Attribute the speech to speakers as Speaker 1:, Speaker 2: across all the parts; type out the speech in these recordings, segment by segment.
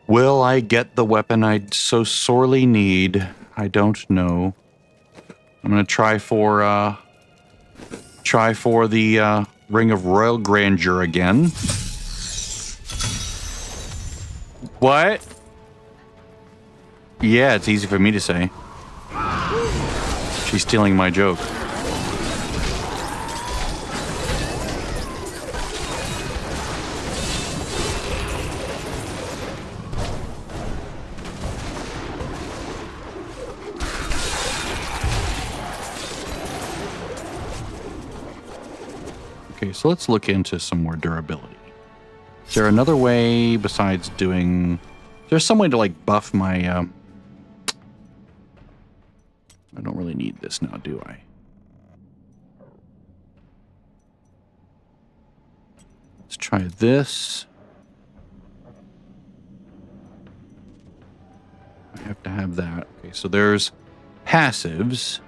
Speaker 1: Will I get the weapon I so sorely need? I don't know. I'm gonna try for the Ring of Royal Grandeur again. What? Yeah, it's easy for me to say. She's stealing my joke. Okay, so let's look into some more durability. Is there another way besides doing... There's some way to, like, buff my... I don't really need this now, do I? Let's try this. I have to have that. Okay, so there's passives.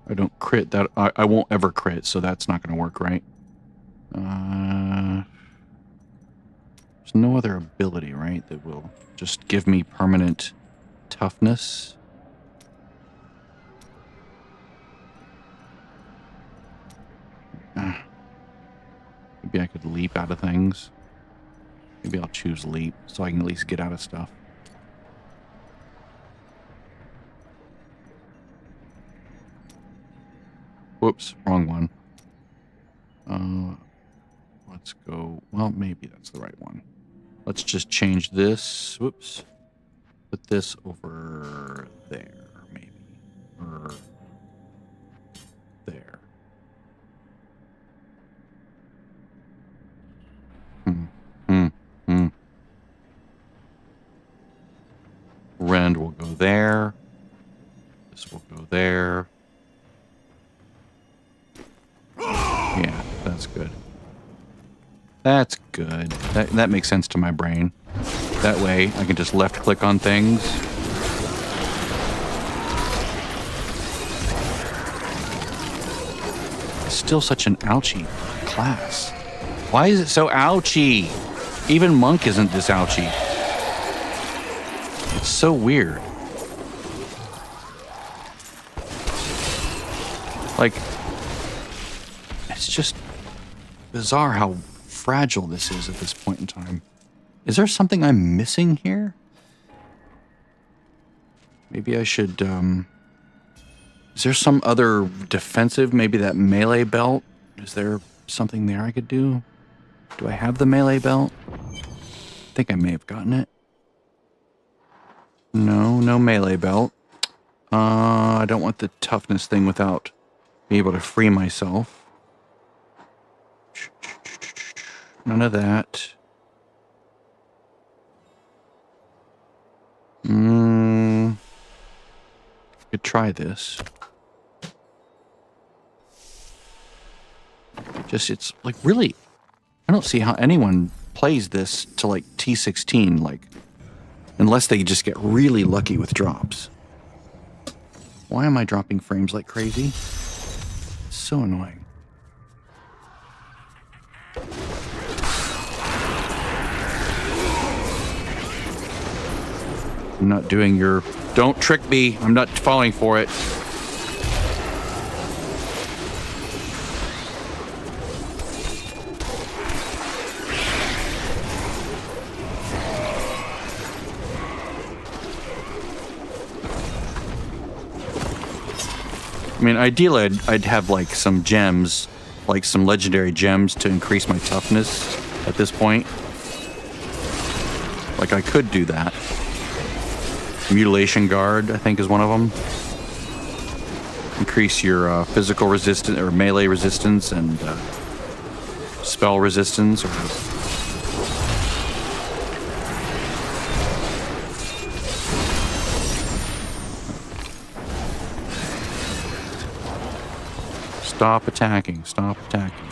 Speaker 1: I don't crit that. I won't ever crit, so that's not going to work, right? There's no other ability, right, that will just give me permanent toughness. Maybe I could leap out of things. Maybe I'll choose leap so I can at least get out of stuff. Whoops, wrong one. Let's go. Well, maybe that's the right one. Let's just change this. Whoops. Put this over there, maybe. Or there. Rend will go there. This will go there. Yeah, that's good. That's good. That makes sense to my brain. That way, I can just left-click on things. It's still such an ouchy class. Why is it so ouchy? Even Monk isn't this ouchy. It's so weird. Like... It's just bizarre how fragile this is at this point in time. Is there something I'm missing here? Maybe I should, Is there some other defensive? Maybe that melee belt? Is there something there I could do? Do I have the melee belt? I think I may have gotten it. No melee belt. I don't want the toughness thing without being able to free myself. None of that. Could try this. Just, it's like really, I don't see how anyone plays this to like T16, like, unless they just get really lucky with drops. Why am I dropping frames like crazy? It's so annoying. I'm not doing your... Don't trick me. I'm not falling for it. I mean, ideally, I'd have like some gems, like some legendary gems to increase my toughness at this point. Like, I could do that. Mutilation Guard, I think, is one of them. Increase your physical resistance or melee resistance and spell resistance. Or stop attacking. Stop attacking.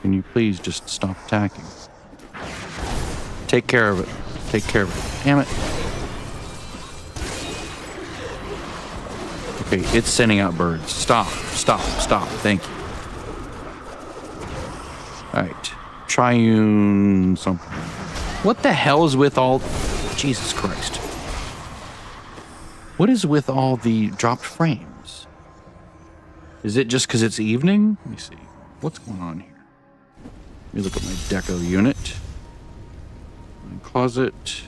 Speaker 1: Can you please just stop attacking? Take care of it. Take care of it. Damn it. Okay, it's sending out birds. Stop. Stop. Stop. Thank you. Alright. Triune something. What the hell is with all... Jesus Christ. What is with all the dropped frames? Is it just because it's evening? Let me see. What's going on here? Let me look at my deco unit. Closet.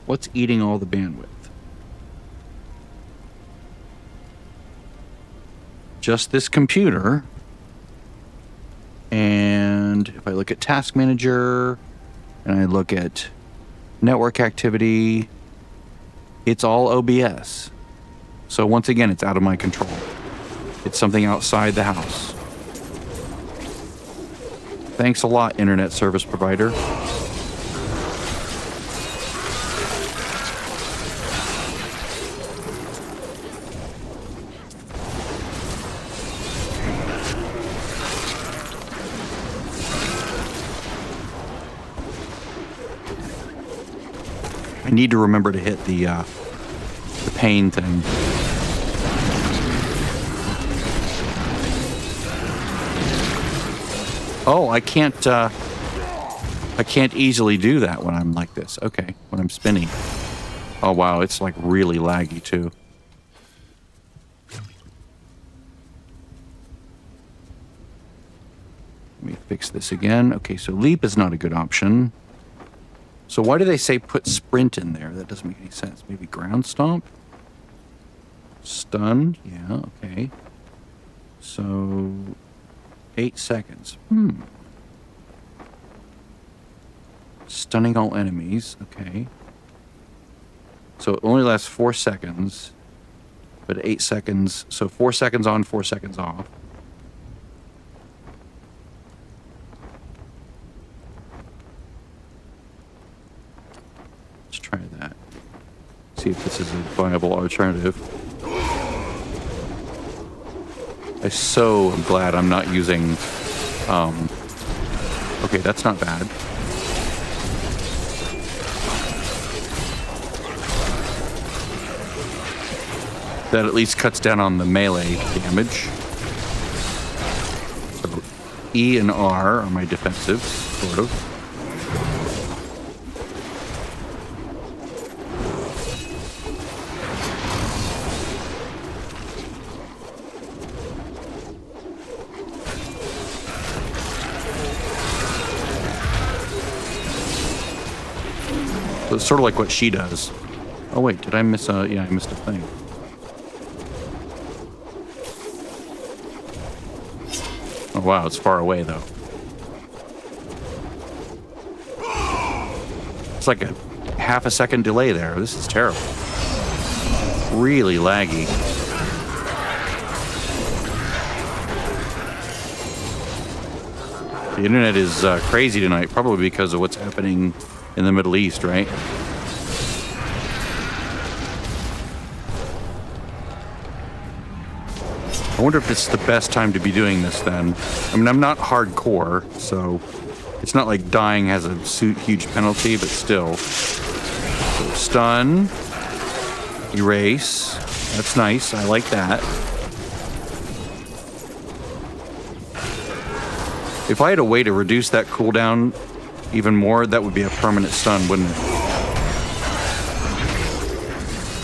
Speaker 1: What's eating all the bandwidth? Just this computer. And if I look at Task Manager and I look at network activity, it's all OBS. So once again, it's out of my control. It's something outside the house. Thanks a lot, internet service provider. I need to remember to hit the pain thing. Oh, I can't easily do that when I'm like this. Okay, when I'm spinning. Oh wow, it's like really laggy too. Let me fix this again. Okay, so leap is not a good option. So why do they say put sprint in there? That doesn't make any sense. Maybe ground stomp? Stun? Yeah, okay. So 8 seconds. Stunning all enemies. Okay. So it only lasts 4 seconds, but 8 seconds. So 4 seconds on, 4 seconds off. Let's try that. See if this is a viable alternative. I so am glad I'm not using... okay, that's not bad. That at least cuts down on the melee damage. So E and R are my defensives, sort of. So it's sort of like what she does. Oh wait, did I miss a... Yeah, I missed a thing. Oh wow, it's far away though. It's like a half a second delay there. This is terrible. Really laggy. The internet is crazy tonight, probably because of what's happening in the Middle East, right? I wonder if it's the best time to be doing this then. I mean, I'm not hardcore, so it's not like dying has a huge penalty, but still. So stun, erase. That's nice. I like that. If I had a way to reduce that cooldown even more, that would be a permanent stun, wouldn't it?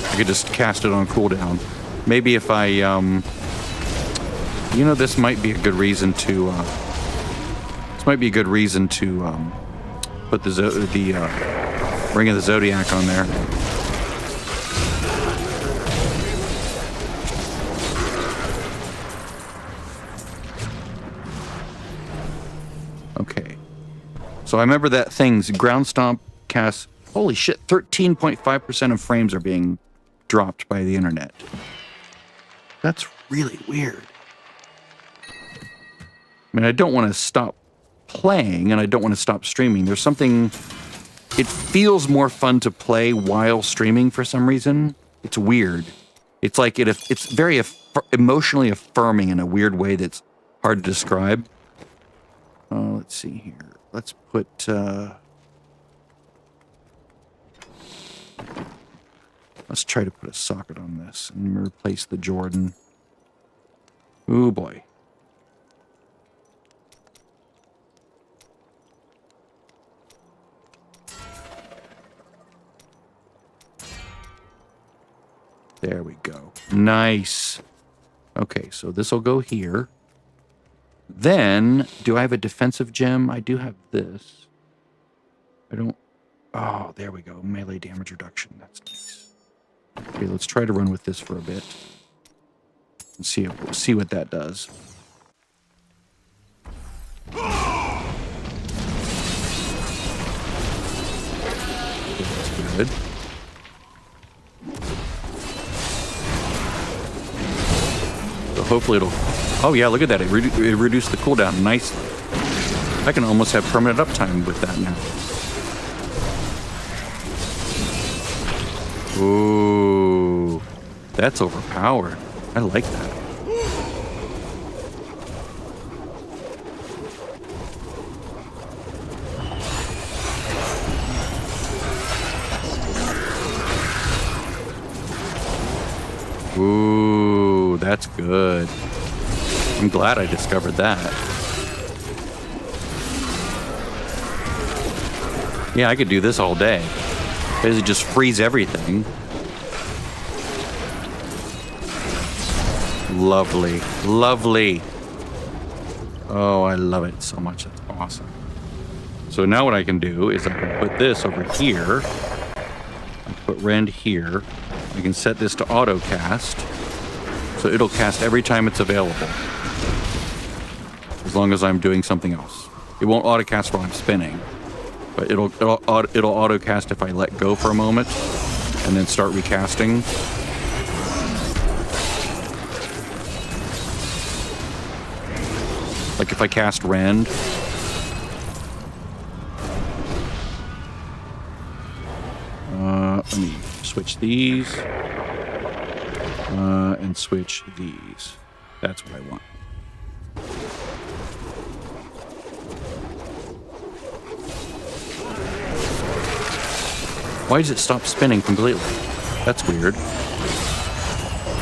Speaker 1: I could just cast it on cooldown. Maybe if I, you know, this might be a good reason to, put the Ring of the Zodiac on there. Okay. So I remember that thing's ground stomp cast. Holy shit, 13.5% of frames are being dropped by the internet. That's really weird. I mean, I don't want to stop playing and I don't want to stop streaming. There's something... It feels more fun to play while streaming for some reason. It's weird. It's like it's very emotionally affirming in a weird way that's hard to describe. Let's see here. Let's put... Let's try to put a socket on this and replace the Jordan. Ooh, boy. There we go. Nice. Okay, so this will go here. Then, do I have a defensive gem? I do have this. I don't... Oh, there we go. Melee damage reduction. That's nice. Okay, let's try to run with this for a bit. And see what that does. Okay, that's good. So hopefully it'll... Oh yeah, look at that. It reduced the cooldown nicely. I can almost have permanent uptime with that now. Ooh, that's overpowered. I like that. Ooh, that's good. I'm glad I discovered that. Yeah, I could do this all day. Basically just freeze everything. Lovely. Lovely. Oh, I love it so much. That's awesome. So now what I can do is I can put this over here. I can put Rend here. I can set this to auto cast. So it'll cast every time it's available. As long as I'm doing something else. It won't auto cast while I'm spinning. But it'll auto cast if I let go for a moment and then start recasting. Like if I cast Rend. Let me switch these. And switch these. That's what I want. Why does it stop spinning completely? That's weird.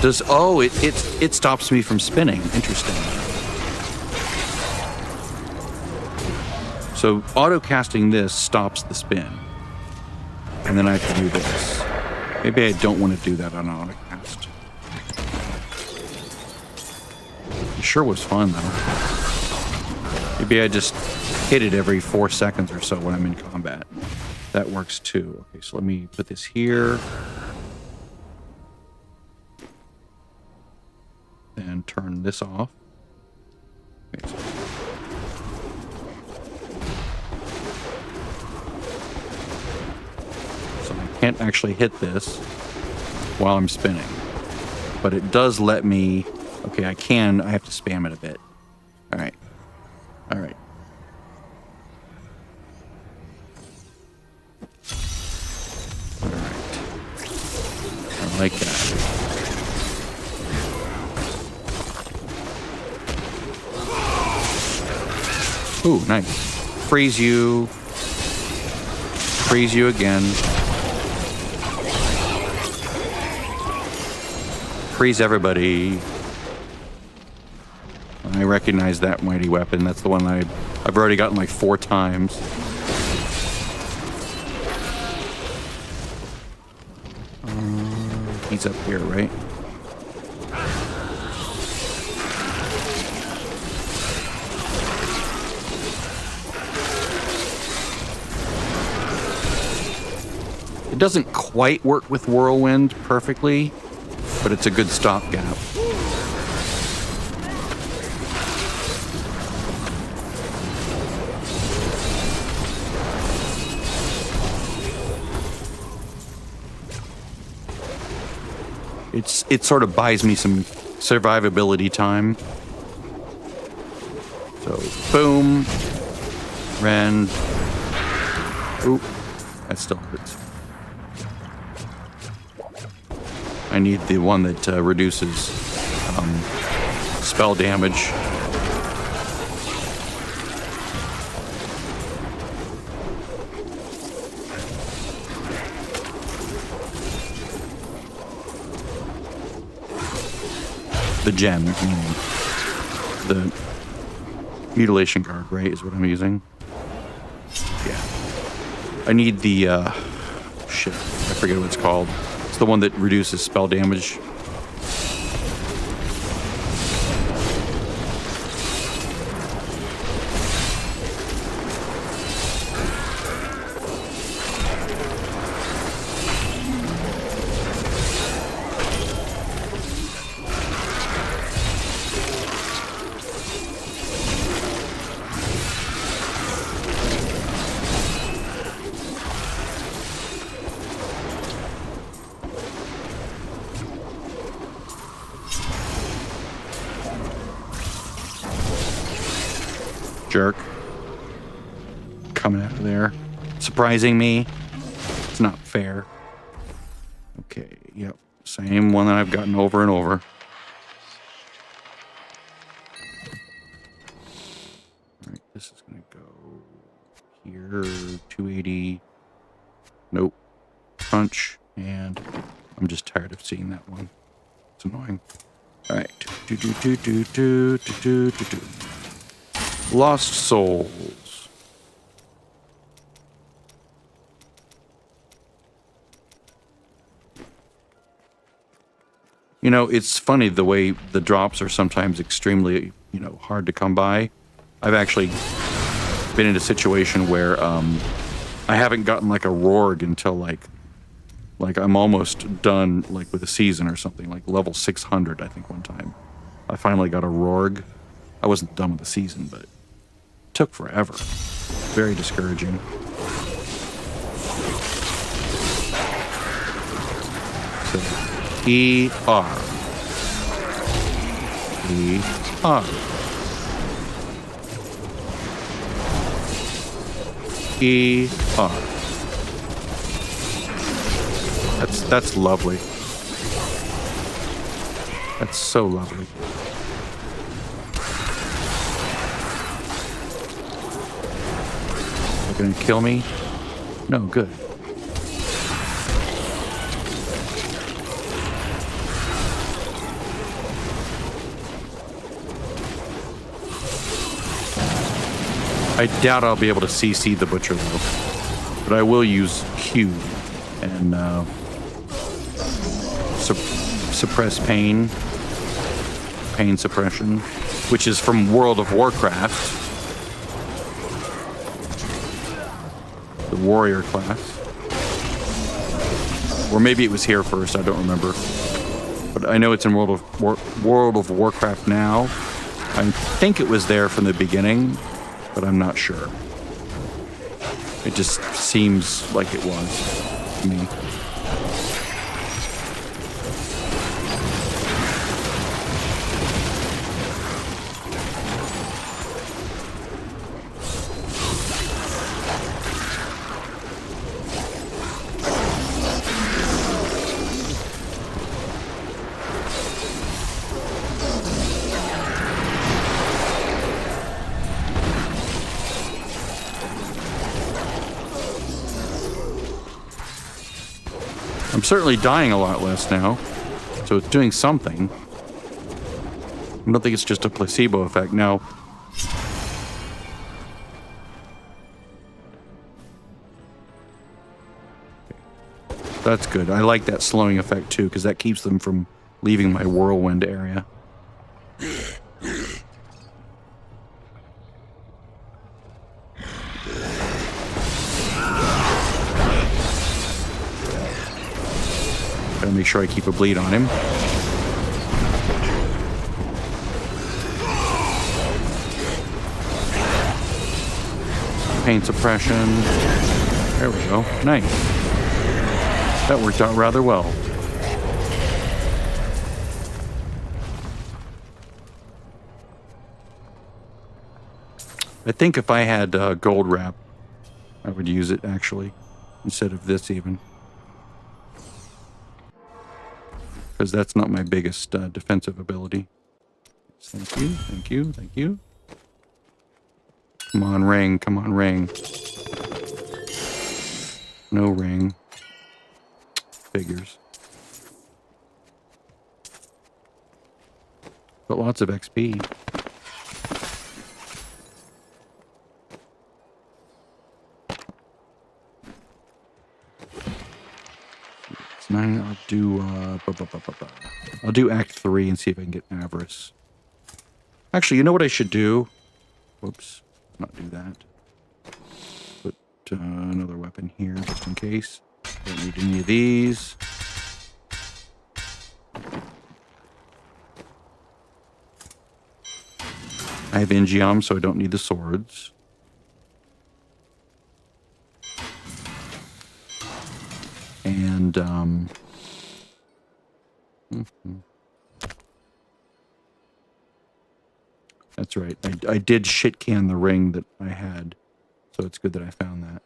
Speaker 1: It stops me from spinning. Interesting. So auto casting this stops the spin. And then I have to do this. Maybe I don't want to do that on auto cast. It sure was fun though. Maybe I just hit it every 4 seconds or so when I'm in combat. That works too. Okay, so let me put this here. And turn this off. Okay, so I can't actually hit this while I'm spinning. But it does let me... Okay, I have to spam it a bit. Alright. Alright. I like that. Ooh, nice. Freeze you. Freeze you again. Freeze everybody. I recognize that mighty weapon. That's the one I've already gotten like 4 times. He's up here, right? It doesn't quite work with Whirlwind perfectly, but it's a good stopgap. It sort of buys me some survivability time. So, boom. Rend. Oop. That still hurts. I need the one that reduces spell damage. The gem, the mutilation guard, right, is what I'm using. Yeah. I need the, shit, I forget what it's called. It's the one that reduces spell damage. Jerk. Coming out of there. Surprising me. It's not fair. Okay, yep. Same one that I've gotten over and over. Alright, this is going to go here. 280. Nope. Punch. And I'm just tired of seeing that one. It's annoying. Alright. Lost Souls. You know, it's funny the way the drops are sometimes extremely, hard to come by. I've actually been in a situation where I haven't gotten like a Rorg until like I'm almost done like with a season or something, like level 600, I think one time. I finally got a Rorg. I wasn't done with the season, but took forever. Very discouraging. So, E-R. E-R. E-R. That's lovely. That's so lovely. Gonna kill me? No, good. I doubt I'll be able to CC the butcher though, but I will use Q and suppress pain suppression, which is from World of Warcraft. The warrior class. Or maybe it was here first, I don't remember. But I know it's in World of Warcraft now. I think it was there from the beginning, but I'm not sure. It just seems like it was to me. I'm certainly dying a lot less now, so it's doing something. I don't think it's just a placebo effect. Now, that's good. I like that slowing effect too, because that keeps them from leaving my whirlwind area. Gotta make sure I keep a bleed on him. Pain suppression. There we go. Nice. That worked out rather well. I think if I had gold wrap, I would use it actually, instead of this even. Because that's not my biggest defensive ability. Thank you, thank you, thank you. Come on, ring, come on, ring. No ring. Figures. But lots of XP. It's 9. I'll do I'll do Act 3 and see if I can get Avarice. Actually, you know what I should do? Whoops, not do that. Put another weapon here just in case. Don't need any of these. I have Ingeom, so I don't need the swords. And, that's right. I did shit can the ring that I had, so it's good that I found that.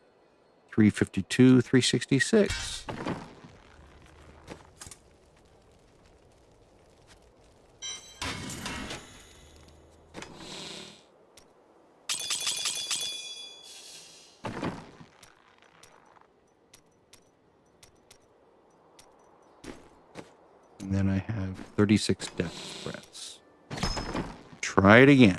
Speaker 1: 352, 366. And then I have 36 death threats. Try it again.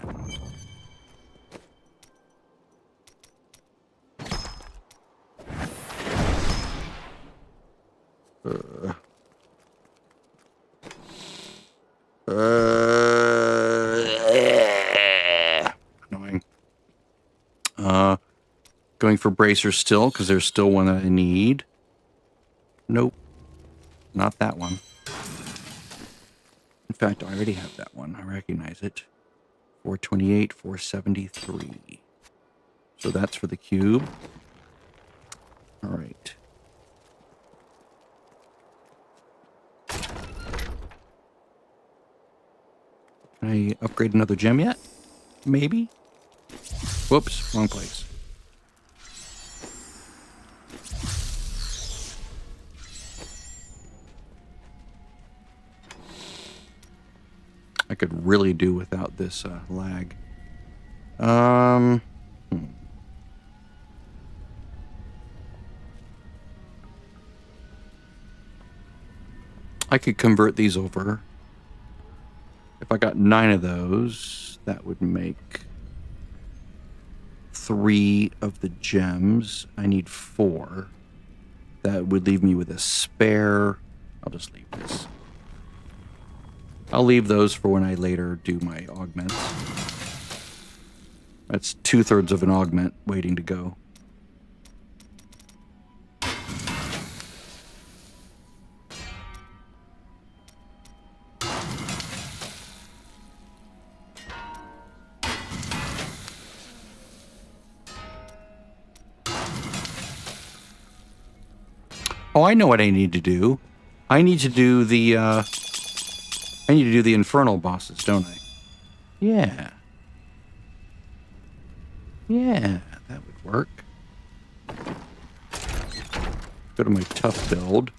Speaker 1: Annoying. Going for bracers still, because there's still one that I need. Nope. Not that one. In fact, I already have that one. I recognize it. 428, 473. So that's for the cube. All right. Can I upgrade another gem yet? Maybe? Whoops, wrong place. I could really do without this lag. I could convert these over. If I got 9 of those, that would make 3 of the gems. I need 4. That would leave me with a spare. I'll just leave this. I'll leave those for when I later do my augments. That's 2/3 of an augment waiting to go. Oh, I know what I need to do. I need to do the infernal bosses, don't I? Yeah. Yeah, that would work. Go to my tough build.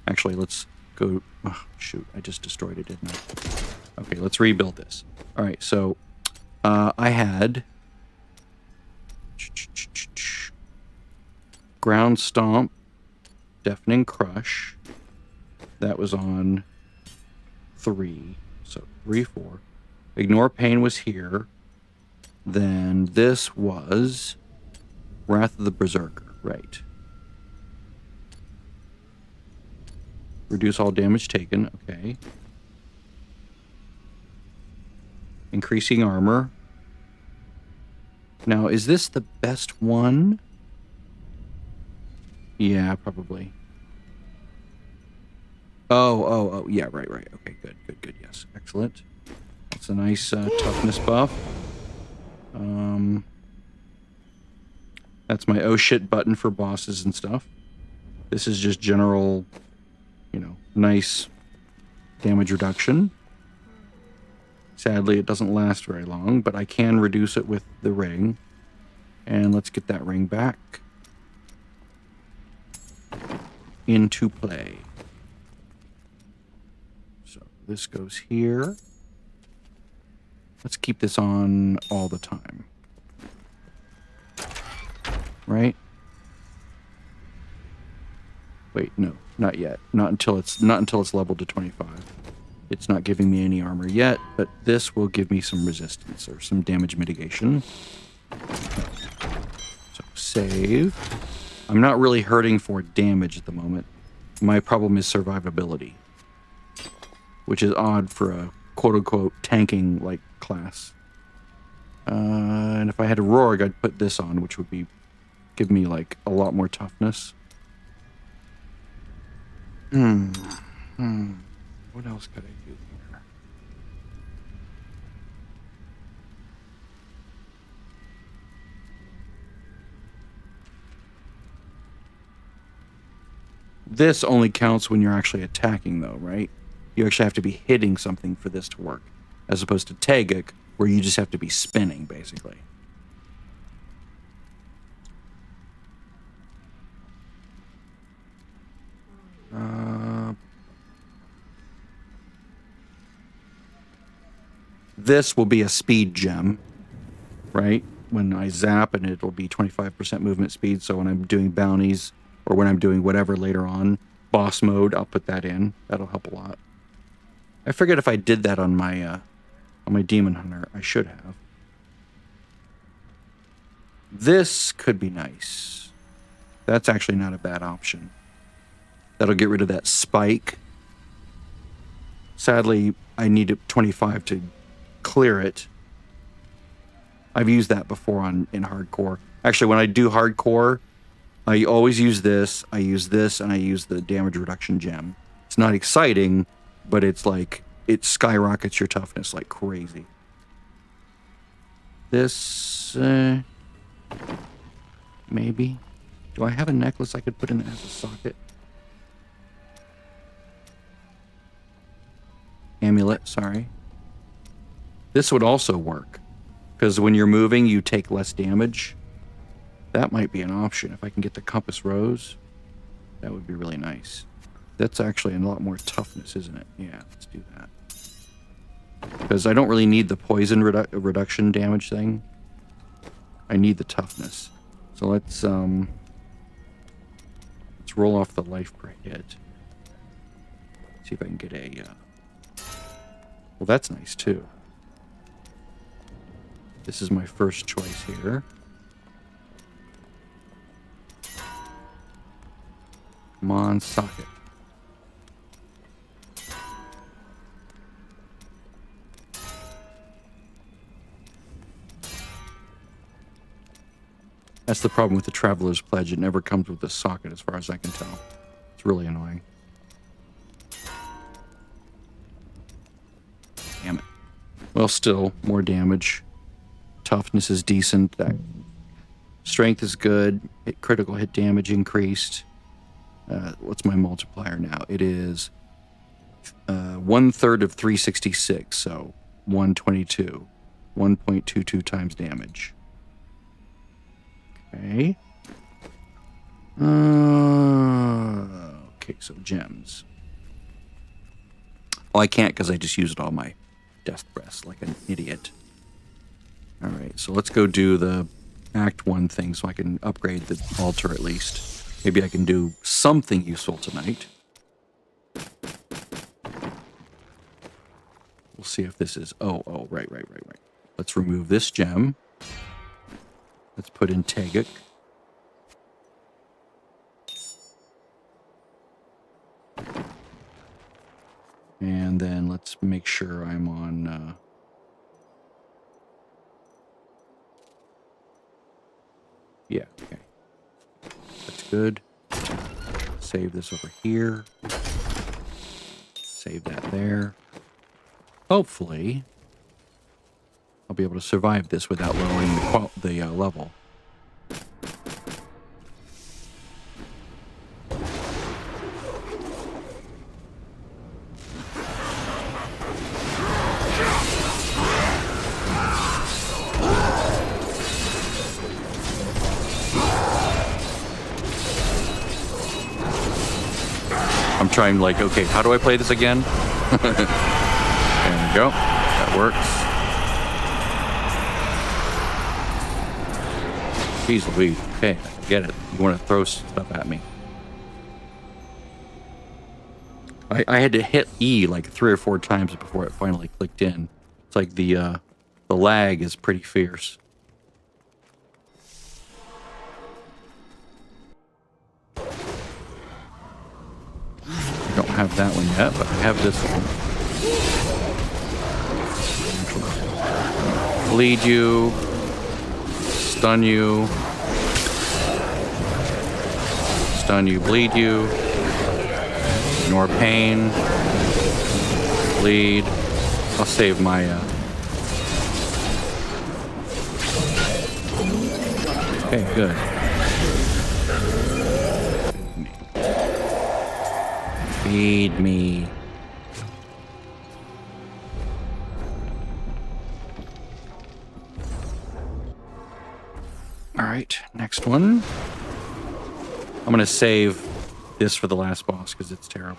Speaker 1: Actually, let's go... Oh, shoot, I just destroyed it, didn't I? Okay, let's rebuild this. All right, so I had... Ground Stomp, Deafening Crush. That was on 3. So 3, 4. Ignore Pain was here. Then this was Wrath of the Berserker. Right. Reduce all damage taken. Okay. Increasing armor. Now, is this the best one? Yeah, probably. Oh, yeah, right. Okay, good, yes. Excellent. That's a nice toughness buff. That's my oh shit button for bosses and stuff. This is just general, nice damage reduction. Sadly, it doesn't last very long, but I can reduce it with the ring. And let's get that ring back into play. So this goes here. Let's keep this on all the time. Right? Wait, no, not yet. Not until it's leveled to 25. It's not giving me any armor yet, but this will give me some resistance or some damage mitigation. So save. I'm not really hurting for damage at the moment. My problem is survivability, which is odd for a quote-unquote tanking-like class. And if I had a Roarg, I'd put this on, which would be give me like a lot more toughness. What else could I do here? This only counts when you're actually attacking, though, right? You actually have to be hitting something for this to work, as opposed to Tagic, where you just have to be spinning, basically. This will be a speed gem, right? When I zap, and it'll be 25% movement speed, so when I'm doing bounties, or when I'm doing whatever later on, boss mode, I'll put that in. That'll help a lot. I forget if I did that on my Demon Hunter. I should have. This could be nice. That's actually not a bad option. That'll get rid of that spike. Sadly, I need 25 to clear it. I've used that before in hardcore. Actually, when I do hardcore, I always use this, and I use the damage reduction gem. It's not exciting, but it's like, it skyrockets your toughness like crazy. This, maybe. Do I have a necklace I could put in that has a socket? Amulet, sorry. This would also work, because when you're moving, you take less damage. That might be an option. If I can get the Compass Rose, that would be really nice. That's actually a lot more toughness, isn't it? Yeah, let's do that. Because I don't really need the poison reduction damage thing. I need the toughness. So let's roll off the life per hit. See if I can get a... Well, that's nice, too. This is my first choice here. Come on, socket. That's the problem with the Traveler's Pledge. It never comes with a socket, as far as I can tell. It's really annoying. Damn it. Well, still, more damage. Toughness is decent. That strength is good. Critical hit damage increased. What's my multiplier now? It is 1/3 of 366, so 122. 1.22 times damage. Okay. Okay, so gems. Oh, I can't because I just used all my Death Breaths like an idiot. All right, so let's go do the Act 1 thing so I can upgrade the altar at least. Maybe I can do something useful tonight. We'll see if this is... Oh, right. Let's remove this gem. Let's put in Tagic. And then let's make sure I'm on... Yeah, okay. That's good. Save this over here. Save that there. Hopefully, I'll be able to survive this without lowering the level. I'm trying, like, okay, how do I play this again? There we go. That works. Jeez Louise. Okay, I get it. You want to throw stuff at me. I had to hit E like 3 or 4 times before it finally clicked in. It's like the lag is pretty fierce. I don't have that one yet, but I have this one. Bleed you, stun you, bleed you, ignore pain, bleed. I'll save my okay, good. Feed me. All right, next one. I'm going to save this for the last boss because it's terrible.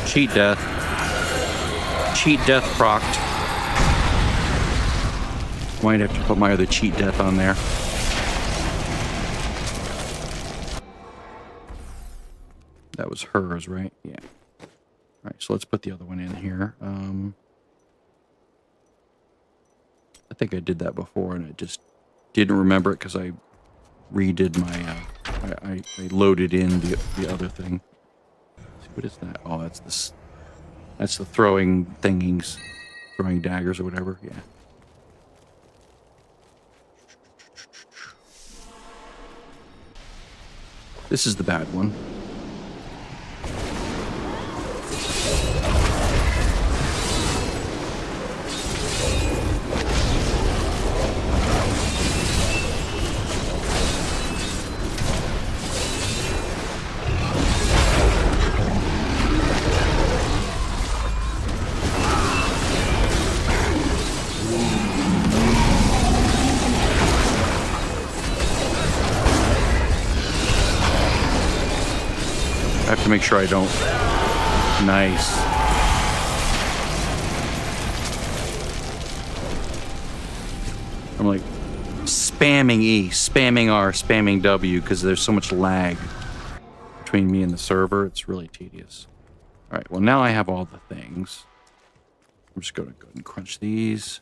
Speaker 1: Cheat death. Cheat death procced. Might have to put my other cheat death on there. That was hers, right? Yeah. All right, so let's put the other one in here. I think I did that before, and I just didn't remember it because I redid my. I loaded in the other thing. Let's see, what is that? Oh, that's this. That's the throwing thingies, throwing daggers or whatever. Yeah. This is the bad one. I have to make sure I don't. Nice. I'm like spamming E, spamming R, spamming W because there's so much lag between me and the server. It's really tedious. All right, well, now I have all the things. I'm just going to go ahead and crunch these.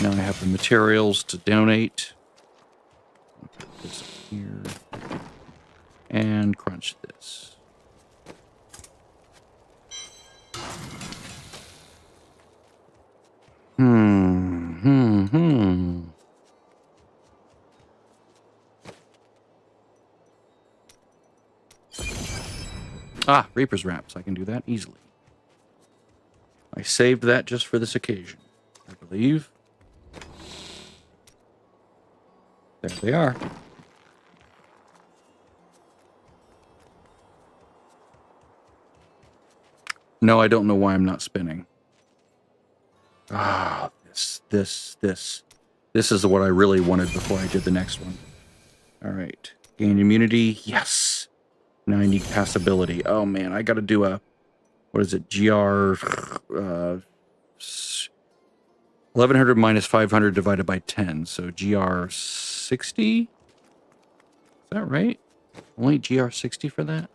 Speaker 1: Now I have the materials to donate. Put this here. And crunch this. Ah, Reaper's Wraps. I can do that easily. I saved that just for this occasion, I believe. There they are. No, I don't know why I'm not spinning. Ah, this is what I really wanted before I did the next one. All right. Gain immunity. Yes. Now I need passability. Oh, man. I got to do a... What is it? GR... 1100 minus 500 divided by 10. So GR 60? Is that right? Only GR 60 for that?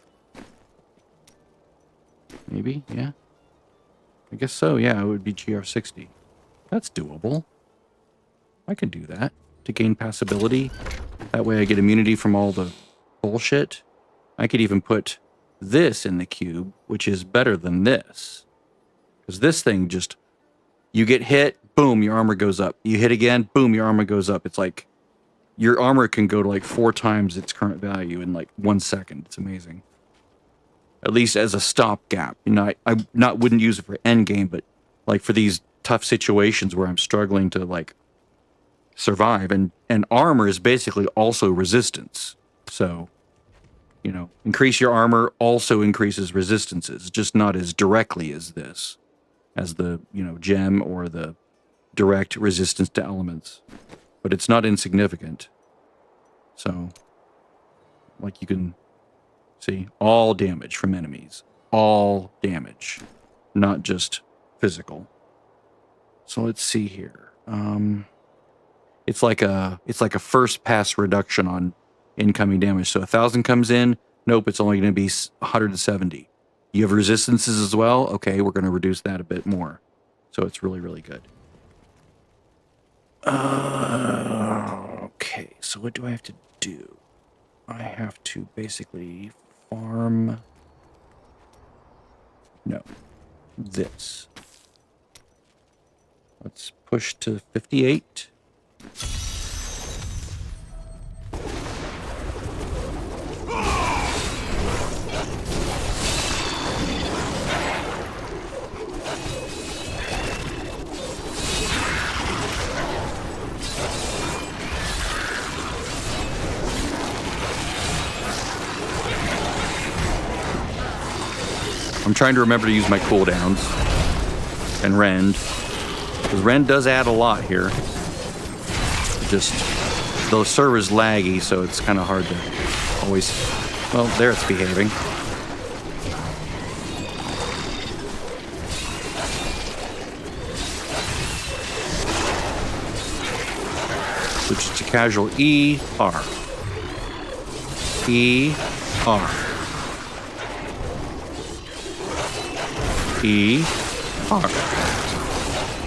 Speaker 1: Maybe, yeah. I guess so, yeah, it would be GR 60. That's doable. I can do that to gain passability. That way I get immunity from all the bullshit. I could even put this in the cube, which is better than this. Because this thing just, you get hit, boom, your armor goes up. You hit again, boom, your armor goes up. It's like, your armor can go to like 4 times its current value in like 1 second. It's amazing. At least as a stopgap. You know, I wouldn't use it for endgame, but like for these tough situations where I'm struggling to like survive. And armor is basically also resistance. So, you know, increase your armor also increases resistances, just not as directly as this, as the, you know, gem or the direct resistance to elements. but it's not insignificant. So, like you can see, all damage from enemies. All damage, not just physical. So let's see here. It's like a first pass reduction on incoming damage. So 1,000 comes in. Nope, it's only going to be 170. You have resistances as well. Okay, we're going to reduce that a bit more. So it's really, really good. Okay, so what do I have to do? I have to basically farm. No, this. Let's push to 58. I'm trying to remember to use my cooldowns and rend, because rend does add a lot here. Just the server's laggy, so it's kind of hard to always. Well, there it's behaving. Switch to casual E-R. E-R. E-R.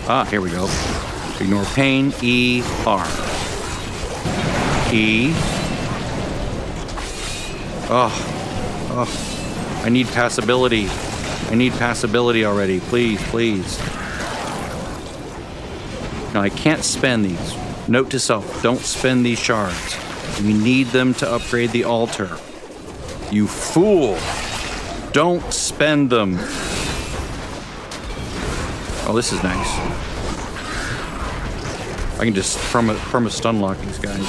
Speaker 1: Ah, here we go. Ignore pain. E-R. E. Oh. I need passability. I need passability already. Please, please. Now, I can't spend these. Note to self, don't spend these shards. We need them to upgrade the altar. You fool. Don't spend them. Oh, this is nice. I can just perma stun lock these guys.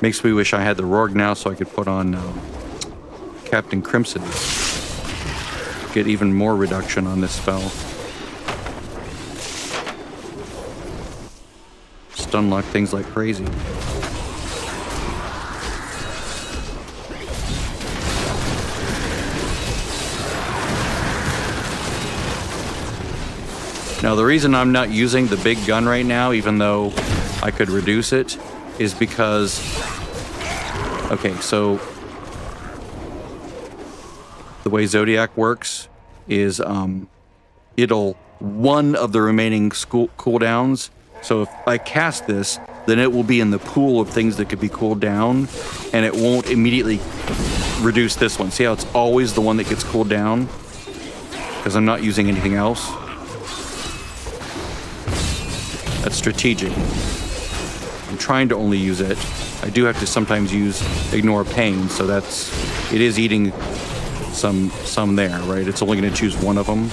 Speaker 1: Makes me wish I had the Rourke now so I could put on Captain Crimson. Get even more reduction on this spell. Stun lock things like crazy. Now the reason I'm not using the big gun right now, even though I could reduce it, is because, okay, so the way Zodiac works is it'll one of the remaining cooldowns. So if I cast this, then it will be in the pool of things that could be cooled down, and it won't immediately reduce this one. See how it's always the one that gets cooled down? Because I'm not using anything else. That's strategic. I'm trying to only use it. I do have to sometimes use Ignore Pain, so it is eating some there, right? It's only going to choose one of them.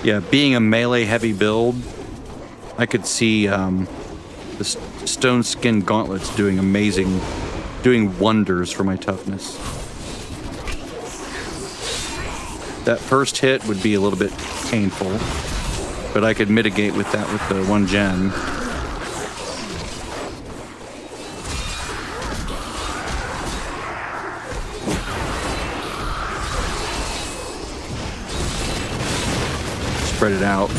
Speaker 1: Yeah, being a melee heavy build, I could see the Stone Skin Gauntlets doing wonders for my toughness. That first hit would be a little bit painful, but I could mitigate with that with the 1 gem. Spread it out.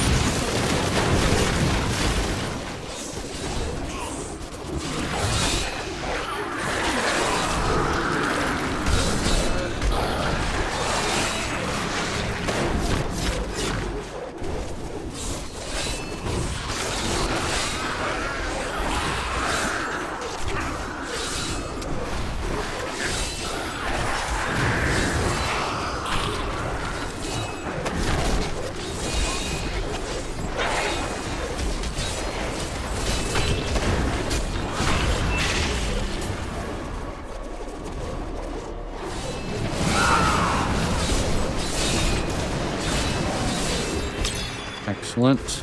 Speaker 1: Excellent.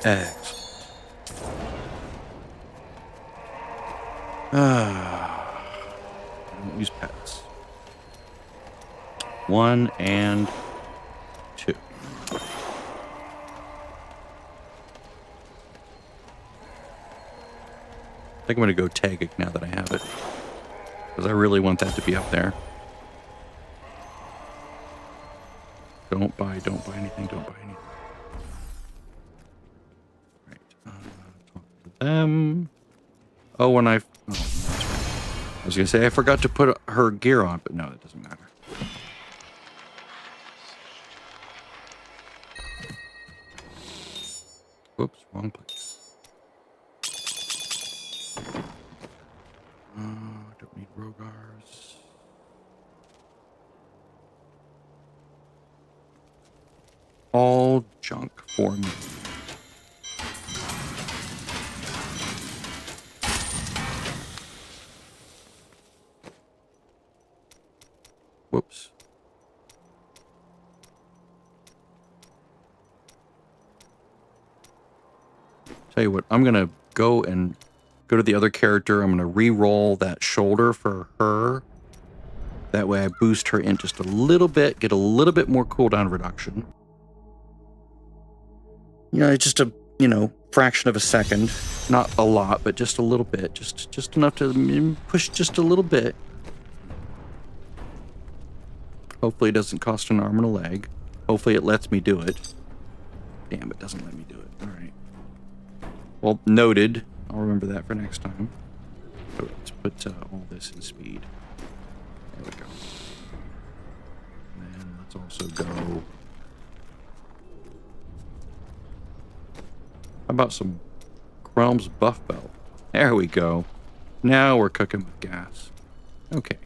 Speaker 1: Excellent. I don't use pets. 1 and 2. I think I'm going to go Tagic now that I have it. Because I really want that to be up there. Don't buy anything, don't buy anything. Right. Talk to them. Oh, and I was going to say, I forgot to put her gear on, but no, that doesn't matter. Whoops, wrong place. Don't need Rogars. All junk for me. Whoops. Tell you what, I'm going to go to the other character. I'm going to re-roll that shoulder for her. That way I boost her in just a little bit, get a little bit more cooldown reduction. Just a, fraction of a second. Not a lot, but just a little bit. Just enough to push just a little bit. Hopefully it doesn't cost an arm and a leg. Hopefully it lets me do it. Damn, it doesn't let me do it. All right. Well, noted. I'll remember that for next time. So let's put all this in speed. There we go. And then let's also go... How about some Chrom's buff belt? There we go. Now we're cooking with gas. Okay.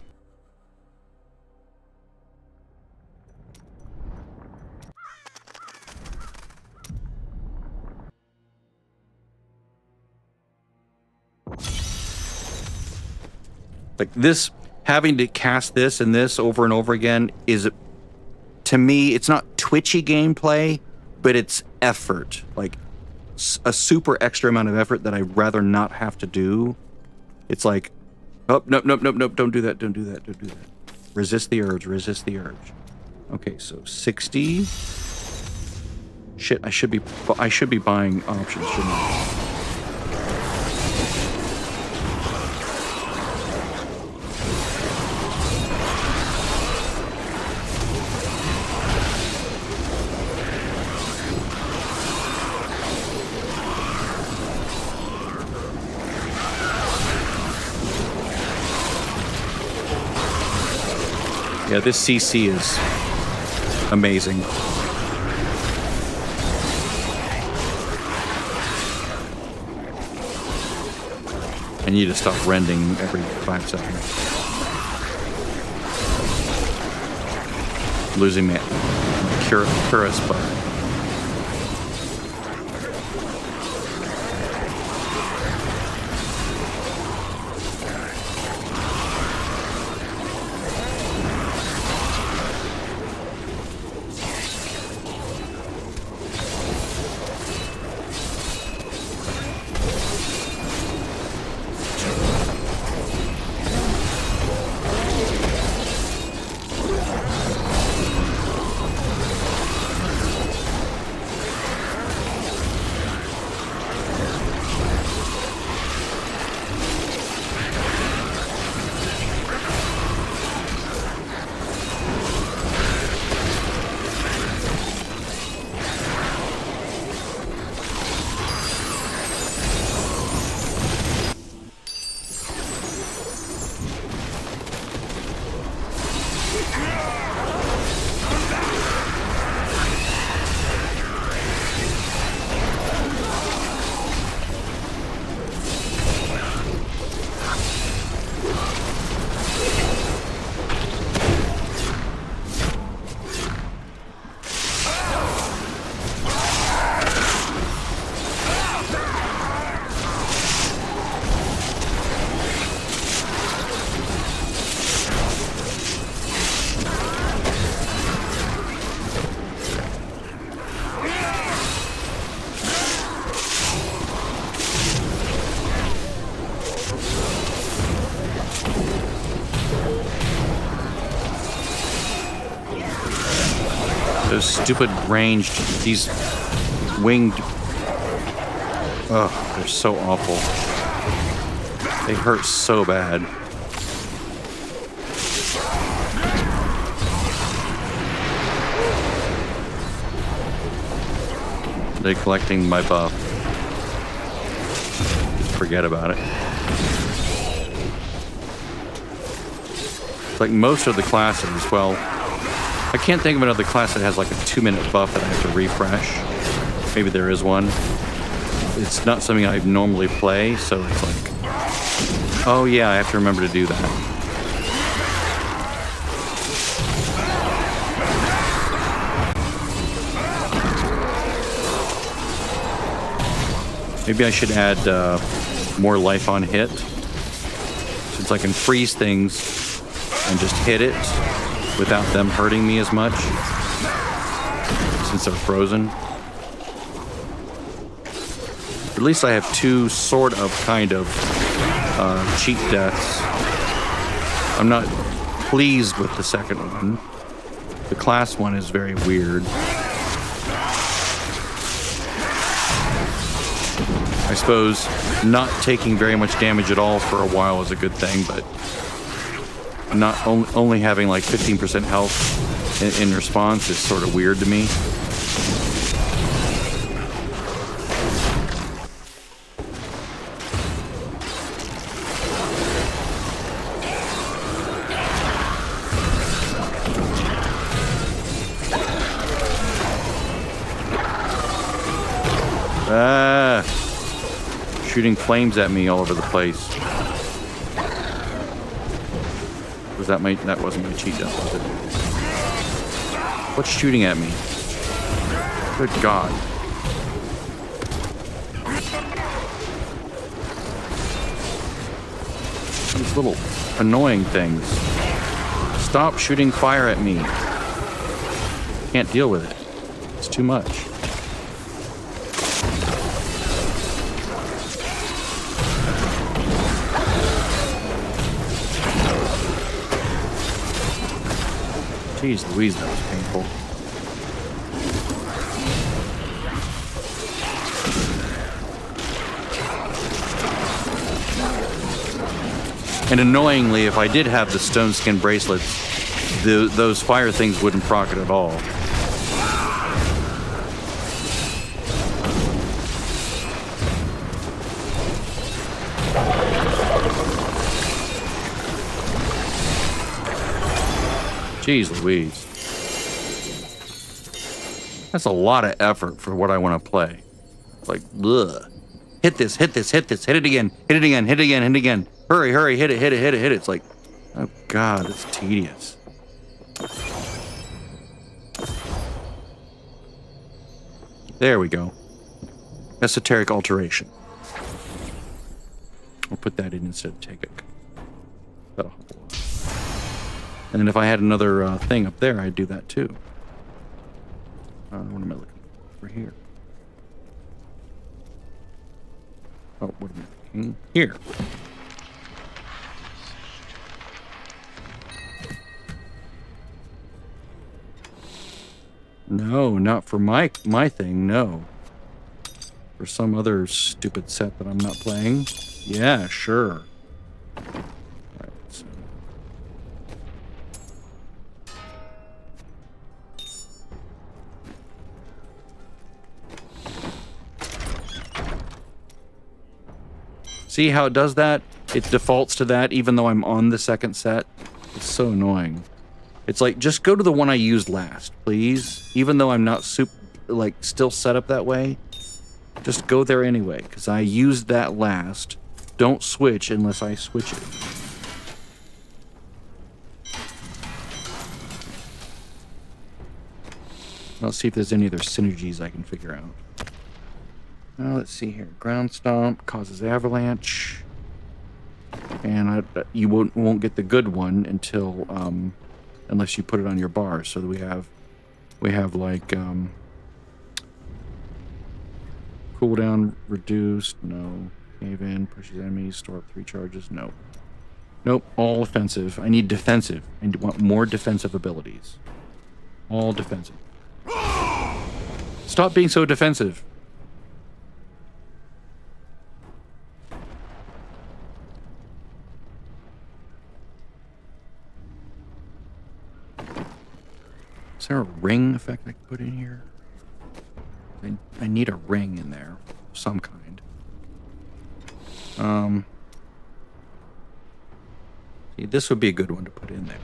Speaker 1: Like this, having to cast this and this over and over again is, to me, it's not twitchy gameplay, but it's effort. Like a super extra amount of effort that I'd rather not have to do. It's like, oh, nope, don't do that, don't do that. Resist the urge. Okay, so 60. Shit, I should be buying options, shouldn't I? Yeah, this CC is amazing. I need to stop rending every 5 seconds. Losing my Curus buff. Those stupid ranged, these winged... Oh, they're so awful. They hurt so bad. They're collecting my buff. Just forget about it. It's like most of the classes, well, I can't think of another class that has like a 2-minute buff that I have to refresh. Maybe there is one. It's not something I normally play, so it's like, oh yeah, I have to remember to do that. Maybe I should add more life on hit, since I can freeze things and just hit it without them hurting me as much, since they're frozen. At least I have two sort of kind of cheat deaths. I'm not pleased with the second one. The class one is very weird. I suppose not taking very much damage at all for a while is a good thing, but not only having like 15% health in response is sort of weird to me. Shooting flames at me all over the place. Was that my... That wasn't my cheat death, was it? What's shooting at me? Good God. These little annoying things. Stop shooting fire at me. Can't deal with it. It's too much. Jeez Louise, that was painful. And annoyingly, if I did have the stone skin bracelets, those fire things wouldn't proc it at all. Jeez Louise. That's a lot of effort for what I want to play. Like, ugh. Hit this, hit this, hit this, hit it again, hit it again, hit it again, hit it again. Hurry, hurry, hit it, hit it, hit it, hit it. It's like, oh God, it's tedious. There we go. Esoteric alteration. I'll put that in instead of take it. That'll help a lot. And then if I had another thing up there, I'd do that too. What am I looking for here? Oh, what am I looking? Here. No, not for my thing, no. For some other stupid set that I'm not playing. Yeah, sure. Right, so. See how it does that? It defaults to that even though I'm on the second set. It's so annoying. It's like, just go to the one I used last, please. Even though I'm not still set up that way. Just go there anyway, because I used that last. Don't switch unless I switch it. Let's see if there's any other synergies I can figure out. Now, let's see here. Ground Stomp causes avalanche. And you won't get the good one until... unless you put it on your bar. So we have like cooldown reduced, no. Cave in, pushes enemies, store up 3 charges, no. Nope, all offensive. I need defensive. I want more defensive abilities. All defensive. Stop being so defensive. Is there a ring effect I can put in here? I need a ring in there of some kind. See, this would be a good one to put in there.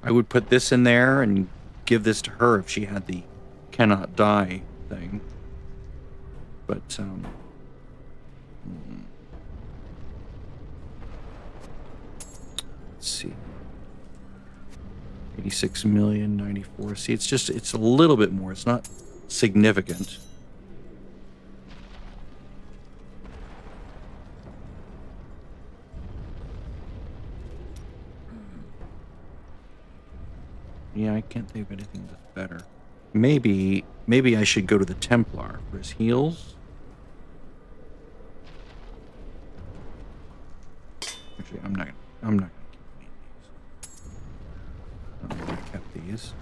Speaker 1: I would put this in there and give this to her if she had the cannot die thing. But, let's see. 86 million, 94. See, it's a little bit more. It's not significant. Yeah, I can't think of anything that's better. Maybe I should go to the Templar for his heals. Actually, I'm not gonna keep any of these. I'm gonna keep these.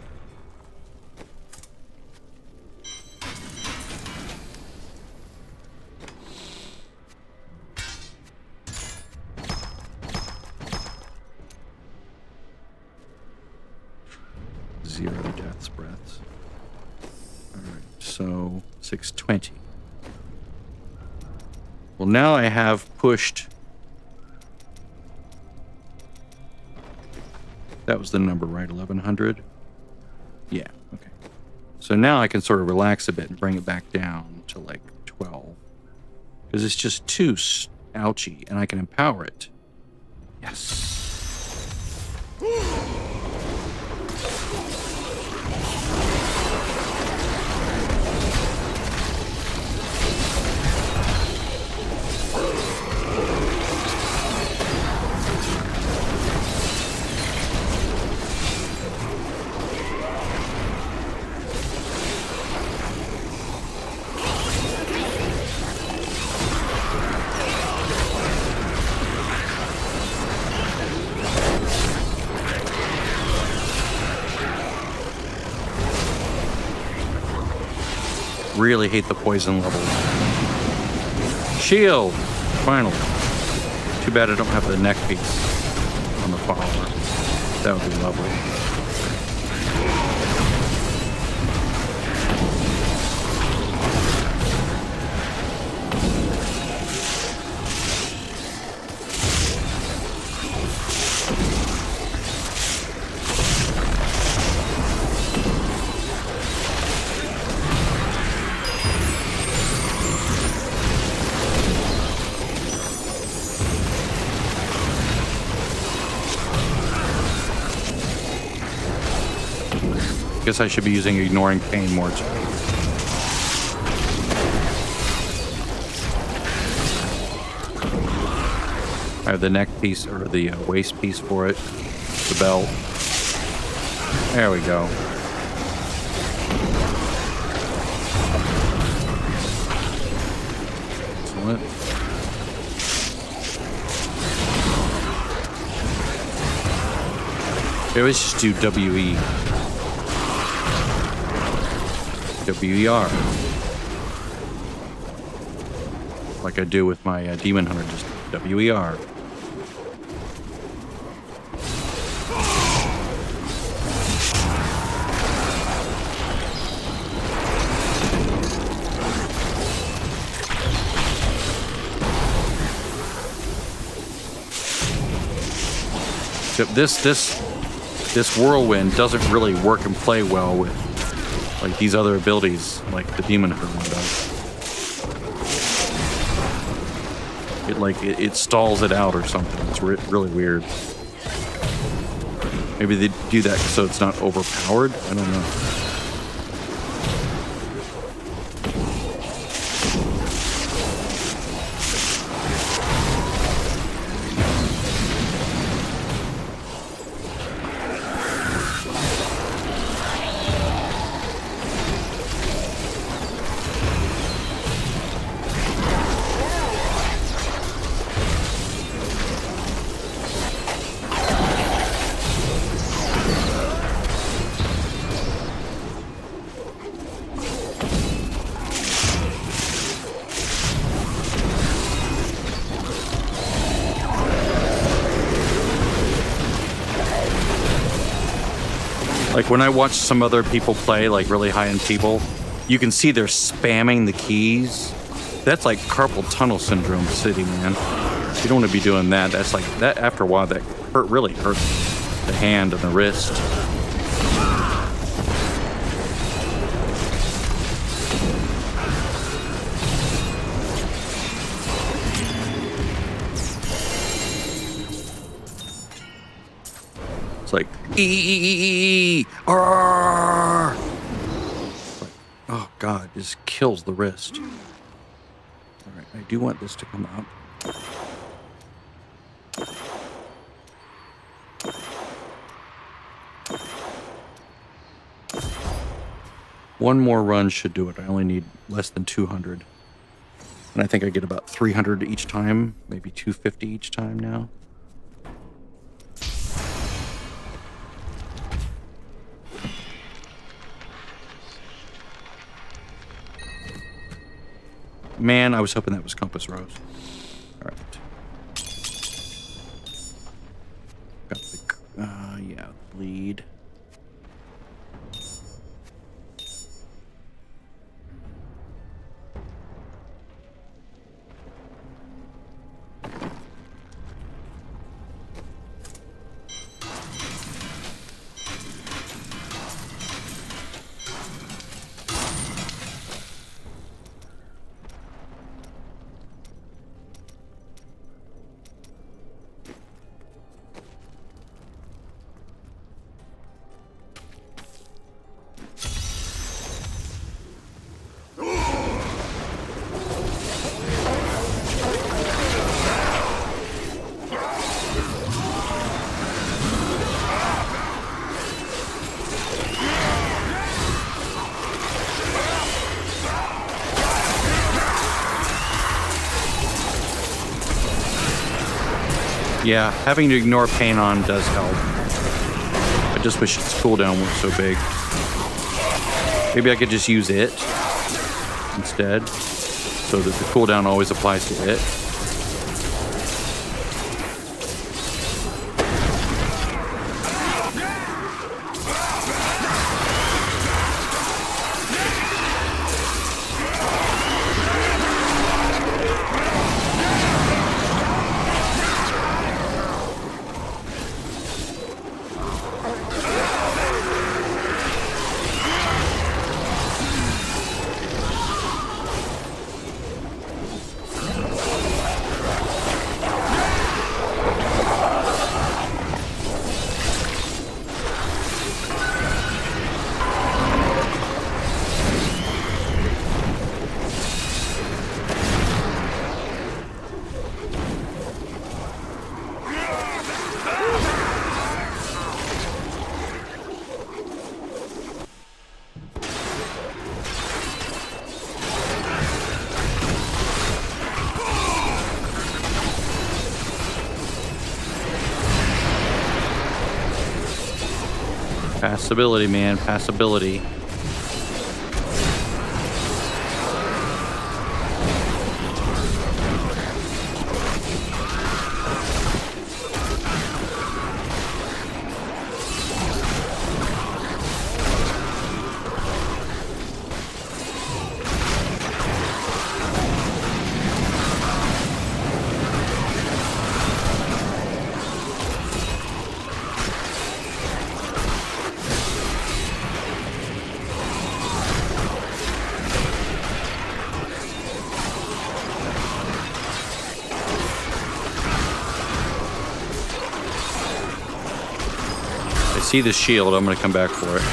Speaker 1: Zero death's breaths. Alright, so 620. Well, now I have pushed. That was the number, right? 1100? Yeah, okay. So now I can sort of relax a bit and bring it back down to like 12. Because it's just too ouchy, and I can empower it. Yes. Really hate the poison levels. Shield! Finally. Too bad I don't have the neck piece on the follower. That would be lovely. Guess I should be using Ignoring Pain more too. I have the neck piece, or the waist piece for it. The belt. There we go. Excellent. Okay, let's just do WE. WER. Like I do with my Demon Hunter, just WER. So this whirlwind doesn't really work and play well with like these other abilities, like the Demon Hunter one does. It stalls it out or something. It's really weird. Maybe they do that so it's not overpowered. I don't know. Like when I watch some other people play, like really high-end people, you can see they're spamming the keys. That's like carpal tunnel syndrome city, man. You don't want to be doing that. That's like that. After a while, that really hurts the hand and the wrist. It's like oh god, it just kills the wrist. All right, I do want this to come up. One more run should do it. I only need less than 200. And I think I get about 300 each time, maybe 250 each time now. Man, I was hoping that was Compass Rose. All right. Got the, yeah, bleed. Yeah, having to ignore pain on does help. I just wish its cooldown weren't so big. Maybe I could just use it instead, so that the cooldown always applies to it. Passability, man. Passability. See the shield, I'm gonna come back for it.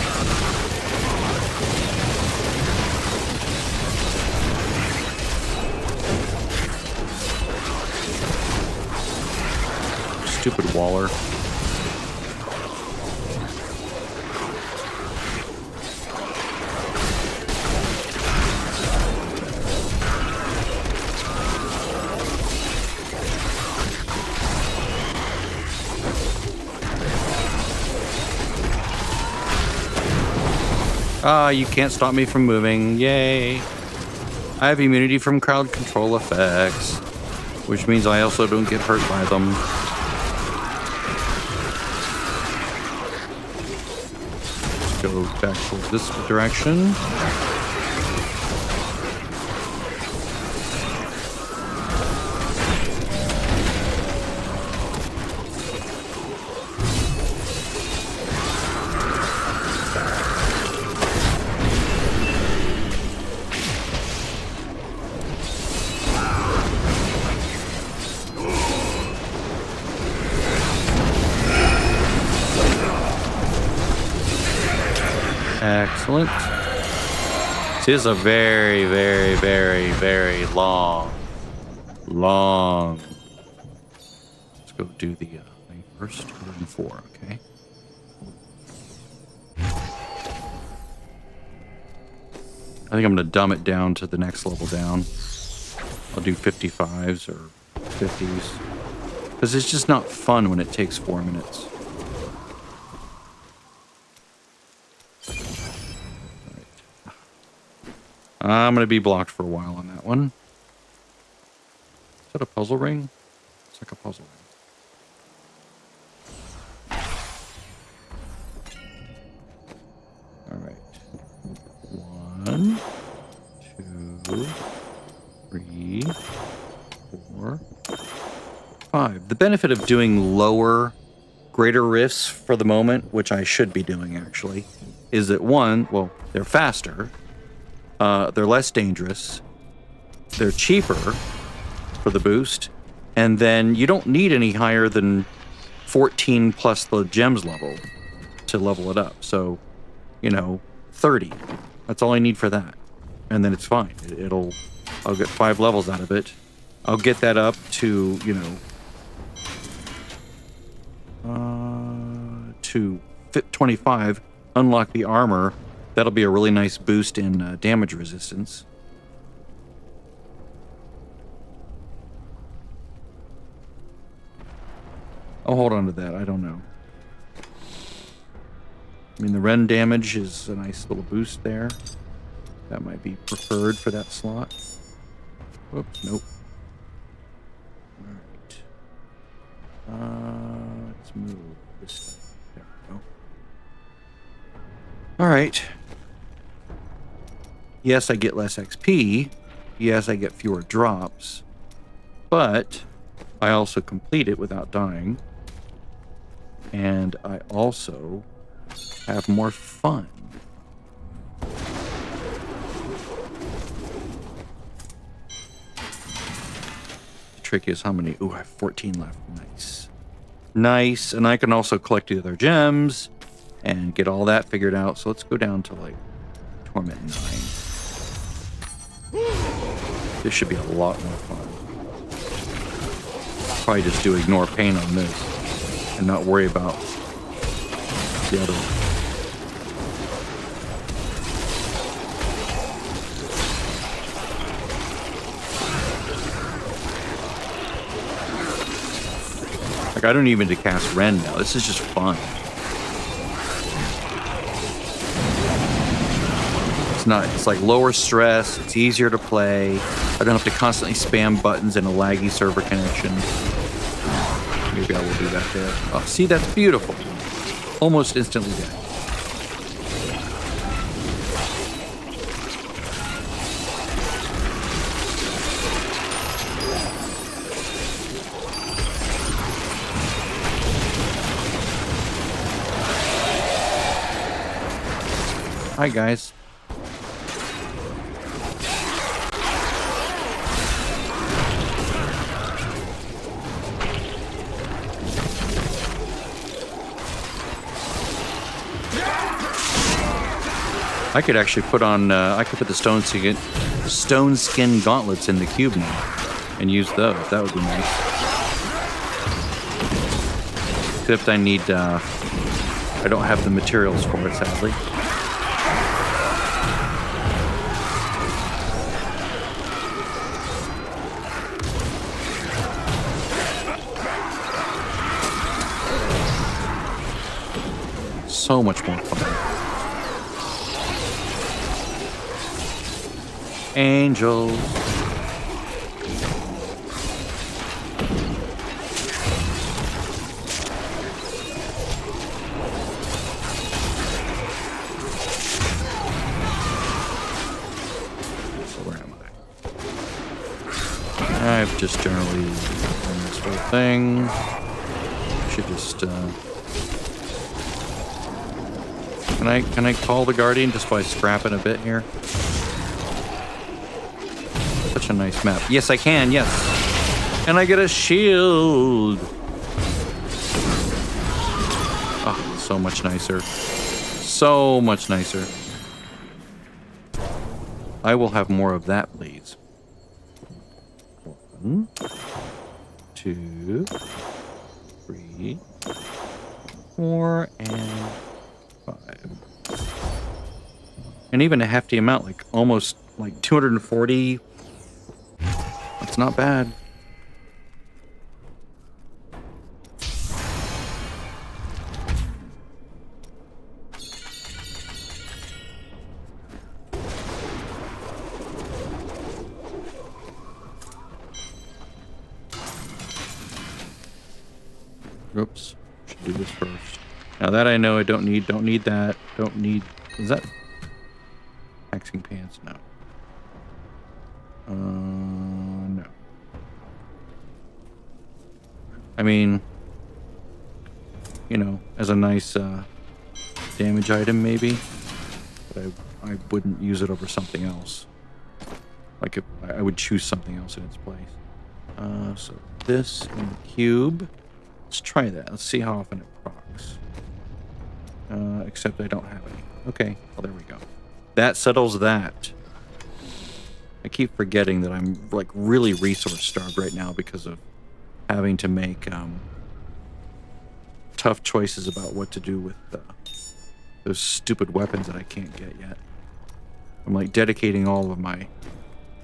Speaker 1: Stupid Waller. You can't stop me from moving. Yay. I have immunity from crowd control effects, which means I also don't get hurt by them. go back towards this direction. Excellent. This is a very, very, very, very long. Let's go do the thing first. 104, okay. I think I'm going to dumb it down to the next level down. I'll do 55s or 50s. Because it's just not fun when it takes 4 minutes. I'm going to be blocked for a while on that one. Is that a puzzle ring? It's like a puzzle ring. All right. 1, 2, 3, 4, 5. The benefit of doing lower, greater rifts for the moment, which I should be doing actually, is that one, well, they're faster. They're less dangerous. They're cheaper for the boost. And then you don't need any higher than 14 plus the gems level to level it up. So, 30. That's all I need for that. And then it's fine. I'll get 5 levels out of it. I'll get that up to, to 25, unlock the armor. That'll be a really nice boost in damage resistance. I'll hold on to that. I don't know. I mean, the rend damage is a nice little boost there. That might be preferred for that slot. Whoops, nope. All right. Let's move this way. There we go. All right. Yes, I get less XP. Yes, I get fewer drops. But I also complete it without dying. And I also have more fun. The trick is how many? Ooh, I have 14 left. Nice. Nice. And I can also collect the other gems and get all that figured out. So let's go down to like Torment 9. This should be a lot more fun. Probably just do ignore pain on this and not worry about the other one. Like, I don't even need to cast Rend now. This is just fun. It's like lower stress. It's easier to play. I don't have to constantly spam buttons in a laggy server connection. Maybe I will do that there. Oh, see, that's beautiful. Almost instantly dead. Hi, guys. I could actually put on, I could put the stone skin gauntlets in the cube now and use those. That would be nice. Except I need, I don't have the materials for it, sadly. So much more fun. Angels. I've just generally done this whole thing. Should just, Can I call the Guardian just by scrapping a bit here? Such a nice map. Yes, I can, yes. And I get a shield. Oh, so much nicer. So much nicer. I will have more of that, please. 1, 2, 3, 4, and 5. And even a hefty amount, like almost like 240. That's not bad. Oops. Should do this first. Now that I know I don't need that. Don't need... Is that... Waxing pants? No. No. I mean... You know, as a nice, damage item, maybe. But I wouldn't use it over something else. Like, I would choose something else in its place. So this and the cube... Let's try that. Let's see how often it procs. Except I don't have any. Okay, well, there we go. That settles that. I keep forgetting that I'm, like, really resource-starved right now because of having to make, tough choices about what to do with, those stupid weapons that I can't get yet. I'm, like, dedicating all of my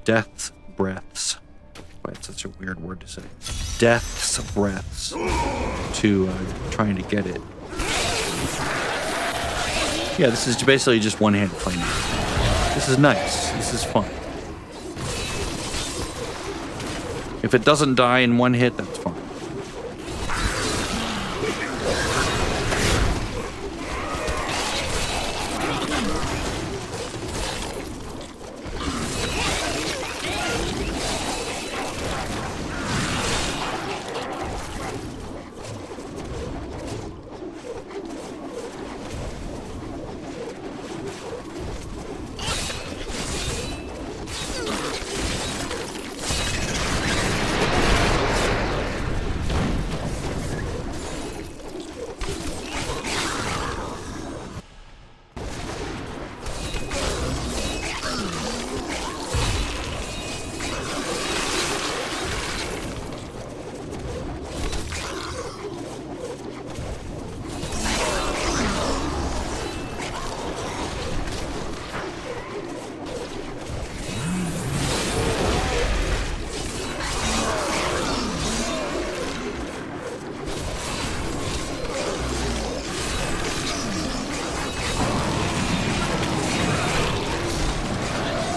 Speaker 1: death's breaths. That's such a weird word to say. Death's breaths to trying to get it. Yeah, this is basically just one-handed playing. This is nice. This is fun. If it doesn't die in one hit, that's fine.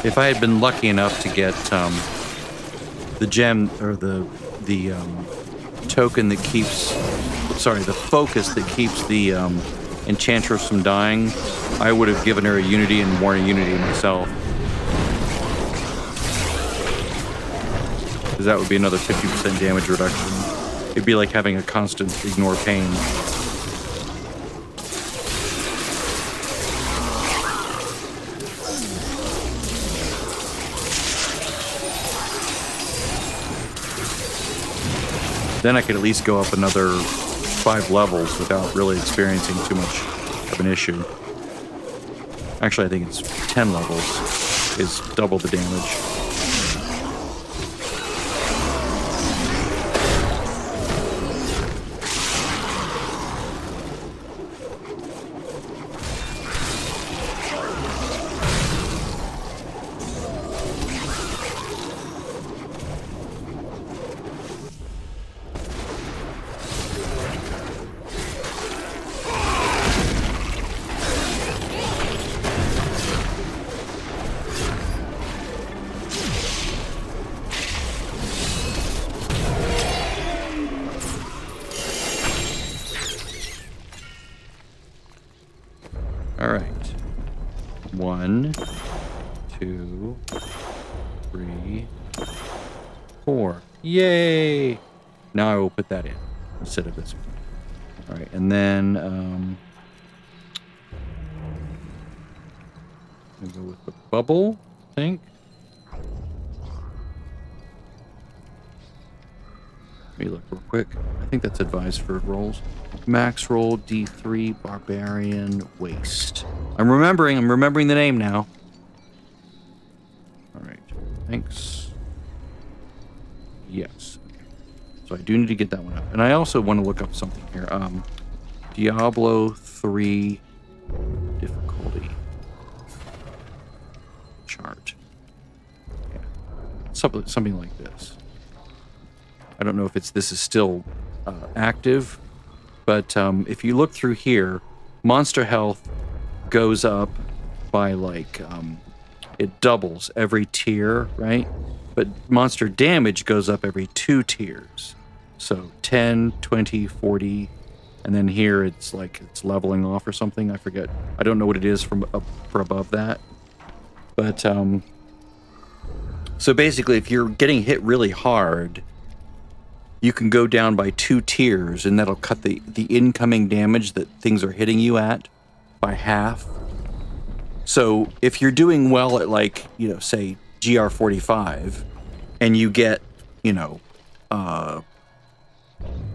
Speaker 1: If I had been lucky enough to get the gem or the token that keeps, sorry, the focus that keeps the enchantress from dying, I would have given her a unity and worn a unity myself. Because that would be another 50% damage reduction. It'd be like having a constant ignore pain. Then I could at least go up another 5 levels without really experiencing too much of an issue. Actually, I think it's 10 levels is double the damage. All right. 1, 2, 3, 4. Yay! Now I will put that in instead of this one. All right, and then we'll go with the bubble, I think. Let me look real quick. I think that's advised for rolls. Max roll D3 Barbarian Waste. I'm remembering the name now. All right. Thanks. Yes. Okay. So I do need to get that one up. And I also want to look up something here. Diablo 3 difficulty chart. Yeah. Something like this. I don't know if this is still active, but if you look through here, monster health goes up by like, it doubles every tier, right? But monster damage goes up every 2 tiers. So 10, 20, 40, and then here it's like it's leveling off or something. I forget. I don't know what it is from up for above that. But so basically, if you're getting hit really hard, you can go down by 2 tiers, and that'll cut the incoming damage that things are hitting you at by half. So if you're doing well at, like, you know, say GR45, and you get, you know,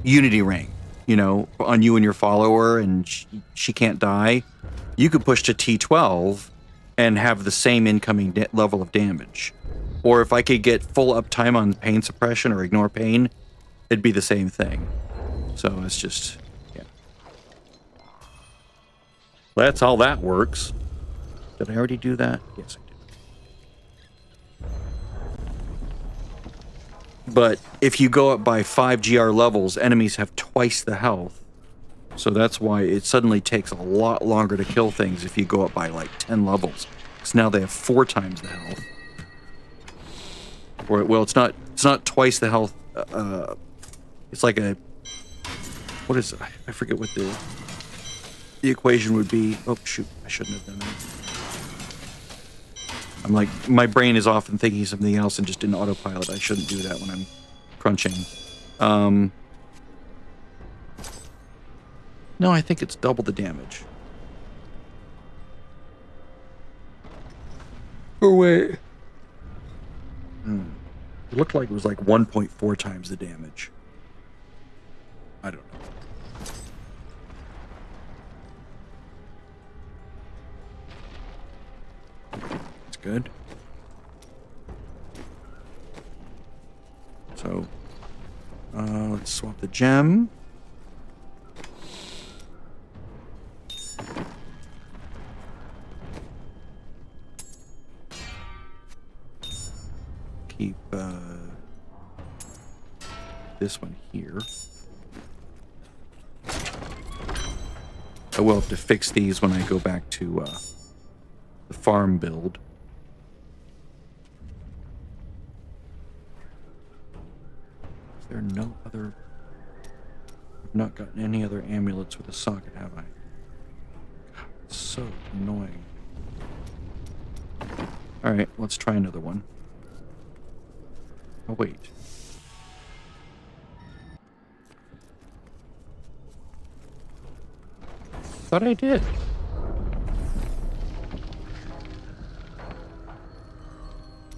Speaker 1: Unity Ring, you know, on you and your follower, and she can't die, you could push to T12 and have the same incoming level of damage. Or if I could get full uptime on pain suppression or ignore pain, it'd be the same thing. So it's just, yeah. That's how that works. Did I already do that? Yes, I did. But if you go up by 5 GR levels, enemies have twice the health. So that's why it suddenly takes a lot longer to kill things if you go up by like 10 levels. Because now they have 4 times the health. Or, well, it's not twice the health. It's like a, what is it? I forget what the equation would be. Oh, shoot. I shouldn't have done that. I'm like, my brain is often thinking something else and just in autopilot. I shouldn't do that when I'm crunching. No, I think it's double the damage. Oh, wait. It looked like it was like 1.4 times the damage. I don't know. That's good. So, let's swap the gem. Keep this one here. I will have to fix these when I go back to the farm build. Is there no other... I've not gotten any other amulets with a socket, have I? God, it's so annoying. Alright, let's try another one. Oh, wait. Thought I did.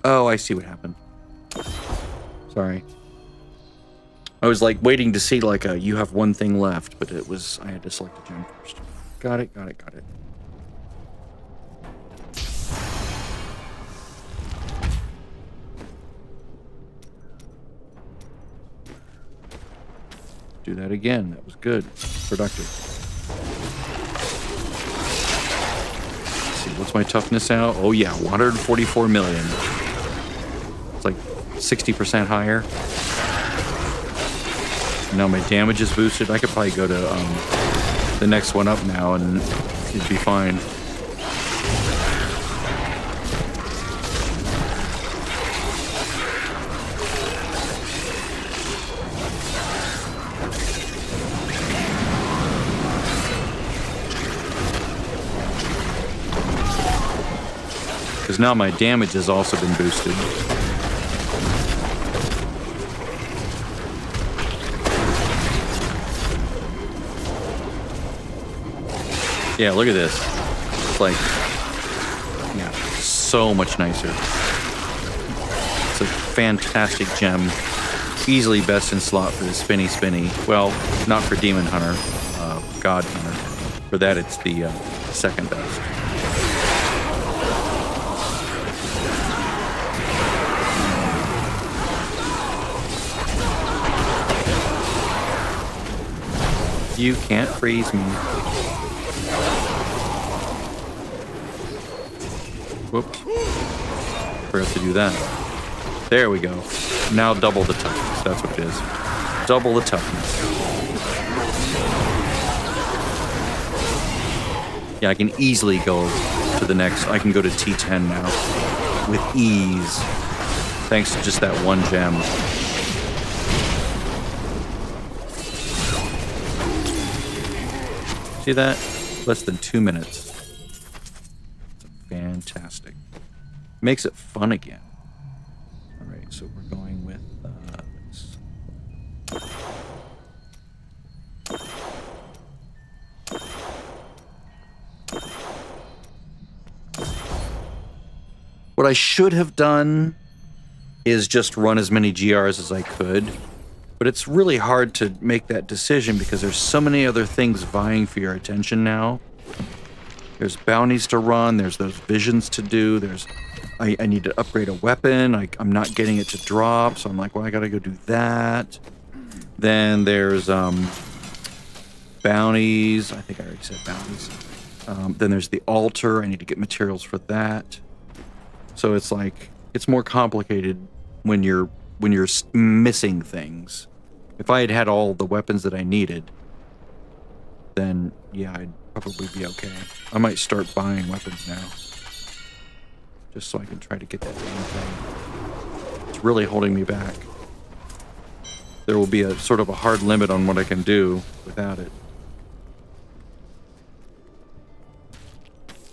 Speaker 1: Oh, I see what happened. Sorry. I was like waiting to see like a you have one thing left, but it was I had to select a gem first. Got it. Do that again. That was good. Productive. Let's see, what's my toughness now? Oh yeah, 144 million. It's like 60% higher. Now my damage is boosted. I could probably go to the next one up now and it'd be fine. Because now my damage has also been boosted. Yeah, look at this. It's like, yeah, so much nicer. It's a fantastic gem. Easily best in slot for the spinny spinny. Well, not for Demon Hunter, God Hunter. For that, it's the second best. You can't freeze me. Whoops. Forgot to do that. There we go. Now double the toughness. That's what it is. Double the toughness. Yeah, I can easily go to the next. I can go to T10 now with ease. Thanks to just that one gem. See that? Less than 2 minutes. It's fantastic. Makes it fun again. All right, so we're going with this. What I should have done is just run as many GRs as I could. But it's really hard to make that decision because there's so many other things vying for your attention now. There's bounties to run. There's those visions to do. I need to upgrade a weapon. I'm not getting it to drop, so I'm like, well, I gotta go do that. Then there's bounties. I think I already said bounties. Then there's the altar. I need to get materials for that. So it's like, it's more complicated when you're missing things. If I had had all the weapons that I needed, then yeah, I'd probably be okay. I might start buying weapons now, just so I can try to get that damn thing. It's really holding me back. There will be a sort of a hard limit on what I can do without it.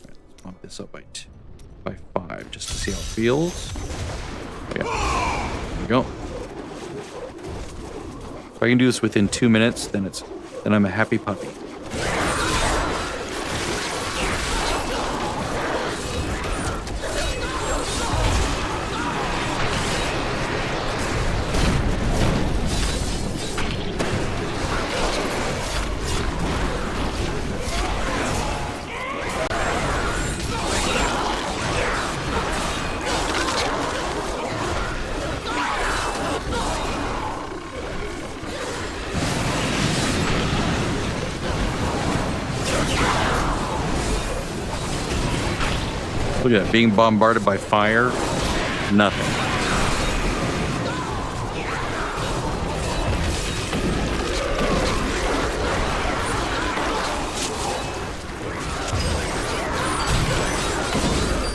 Speaker 1: Let's bump this up by 5 just to see how it feels. Yeah. There we go. If I can do this within 2 minutes, then I'm a happy puppy. Look at that, being bombarded by fire, nothing.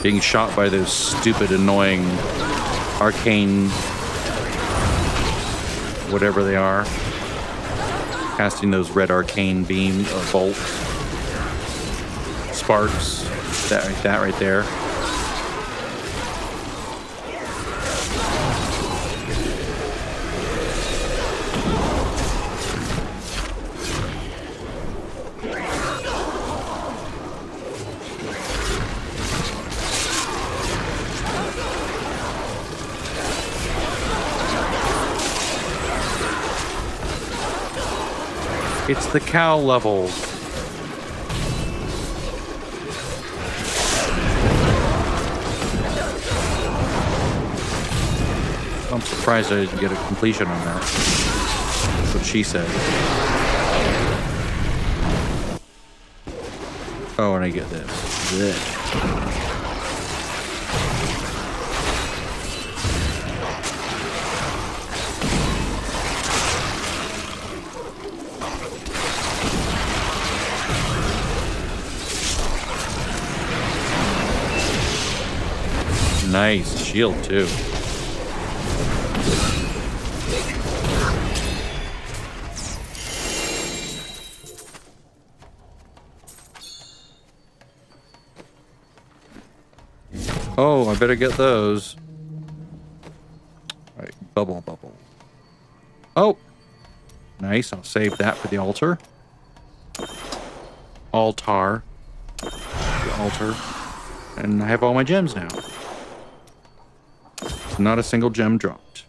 Speaker 1: Being shot by those stupid, annoying, arcane, whatever they are, casting those red arcane beams or bolts, sparks, that right there. It's the cow level. I'm surprised I didn't get a completion on that. That's what she said. Oh, and I get this. This. Nice shield too. Oh, I better get those. All right, bubble. Oh, nice. I'll save that for the altar. Altar. the altar, and I have all my gems now. Not a single gem dropped.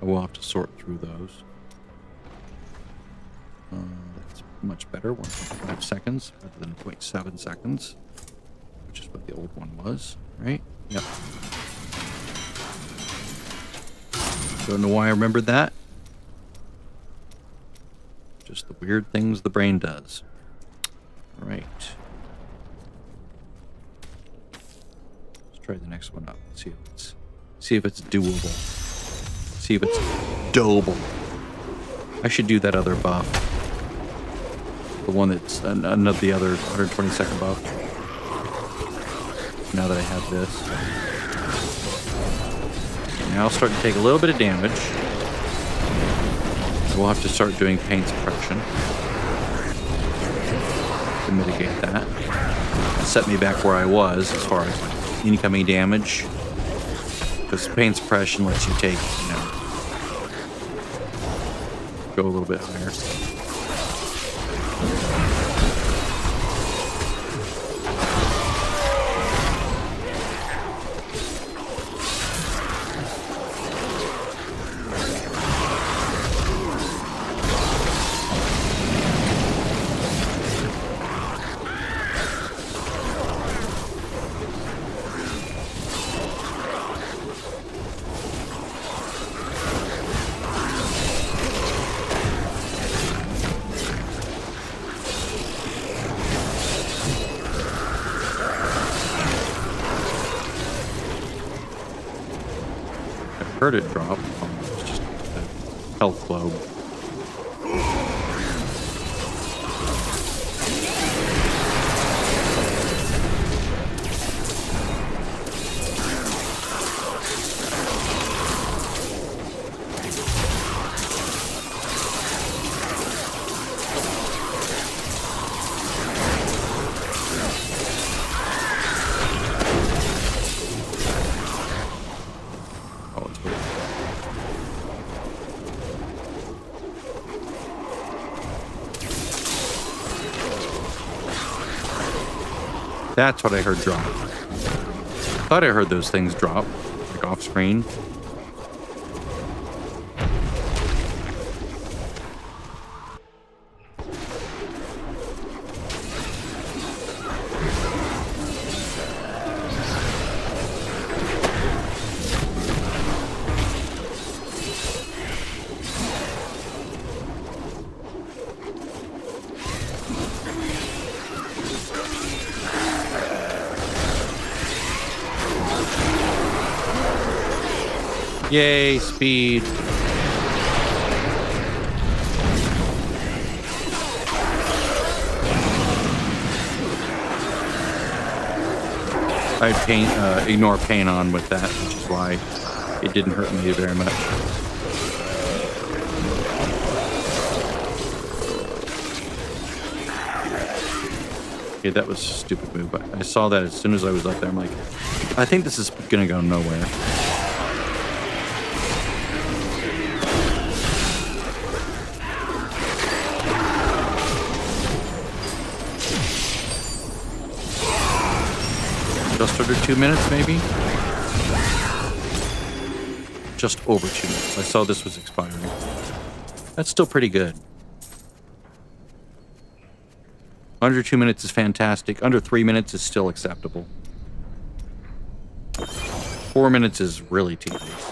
Speaker 1: We'll have to sort through those. That's much better, 1.5 seconds rather than 0.7 seconds, which is what the old one was, right? Yep. Don't know why I remembered that. Just the weird things the brain does. All right. Let's try the next one up. See if it's doable. See if it's doable. I should do that other buff. The one that's another the other 120-second buff. Now that I have this. Now I'll start to take a little bit of damage. We'll have to start doing pain suppression to mitigate that. Set me back where I was as far as like incoming damage. Because pain suppression lets you take, go a little bit higher. Heard it drop. It's just a health globe. That's what I heard drop. Thought I heard those things drop, like off screen. Yay, speed. I had ignore pain on with that, which is why it didn't hurt me very much. Okay, that was a stupid move. I saw that as soon as I was up there. I'm like, I think this is gonna go nowhere. Just under 2 minutes, maybe? Just over 2 minutes. I saw this was expiring. That's still pretty good. Under 2 minutes is fantastic. Under 3 minutes is still acceptable. 4 minutes is really tedious.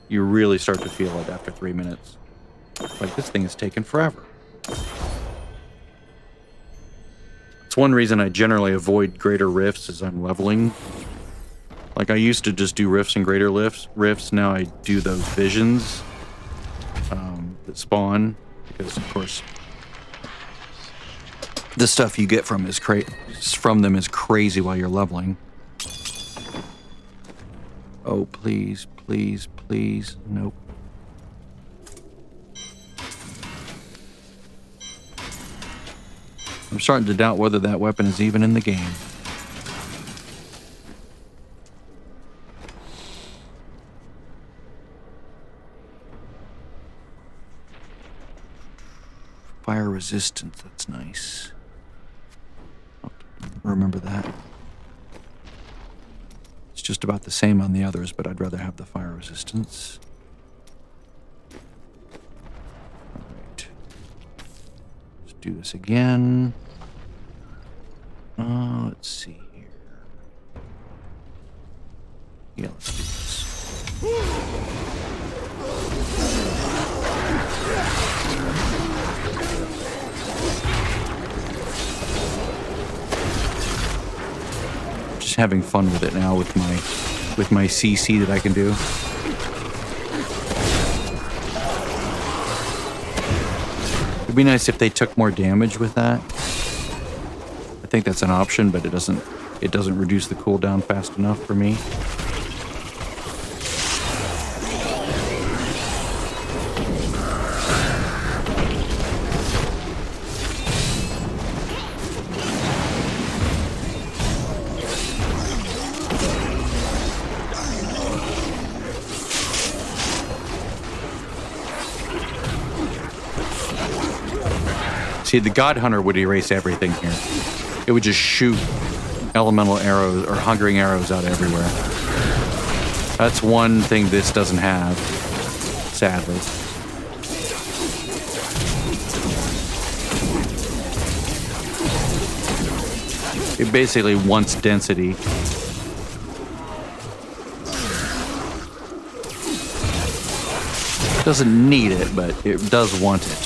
Speaker 1: You really start to feel it after 3 minutes. Like, this thing is taking forever. It's one reason I generally avoid greater rifts as I'm leveling. Like, I used to just do rifts and greater rifts. Now I do those visions that spawn, because of course the stuff you get from them is crazy while you're leveling. Oh, please, please, please. Nope. I'm starting to doubt whether that weapon is even in the game. Fire resistance, that's nice. I'll remember that. It's just about the same on the others, but I'd rather have the fire resistance. Alright. Let's do this again. Let's see here. Yeah, let's do this. Just having fun with it now with my CC that I can do. It'd be nice if they took more damage with that. I think that's an option, but it doesn't reduce the cooldown fast enough for me. See, the God Hunter would erase everything here. It would just shoot elemental arrows or hungering arrows out everywhere. That's one thing this doesn't have, sadly. It basically wants density. It doesn't need it, but it does want it.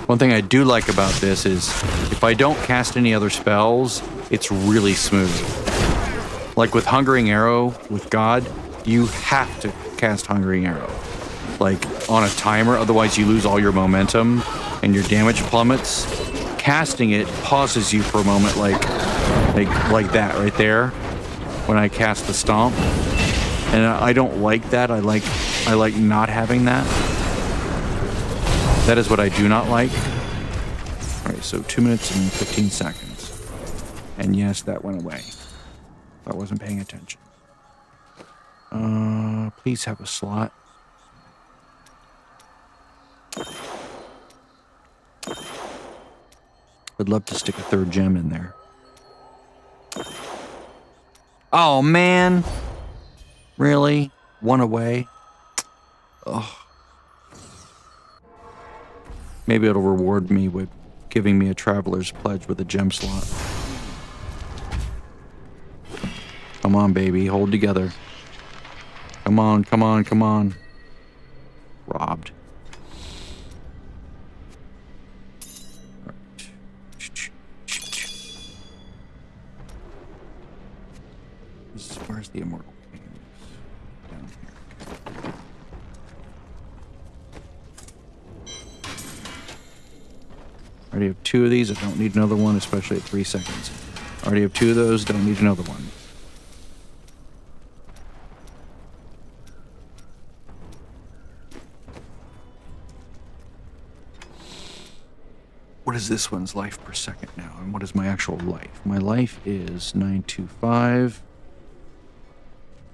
Speaker 1: One thing I do like about this is if I don't cast any other spells, it's really smooth. Like with Hungering Arrow, with God, you have to cast Hungering Arrow. Like on a timer, otherwise you lose all your momentum and your damage plummets. Casting it pauses you for a moment like that right there when I cast the Stomp. And I don't like that. I like not having that. That is what I do not like. All right, so 2 minutes and 15 seconds. And yes, that went away. I wasn't paying attention. Please have a slot. I'd love to stick a third gem in there. Oh, man. Really? One away? Ugh. Maybe it'll reward me with giving me a Traveler's Pledge with a gem slot. Come on, baby. Hold together. Come on, come on, come on. Robbed. Where's the Immortal King? Down here. I already have 2 of these. I don't need another one, especially at 3 seconds. I already have 2 of those. Don't need another one. What is this one's life per second now? And what is my actual life? My life is 925.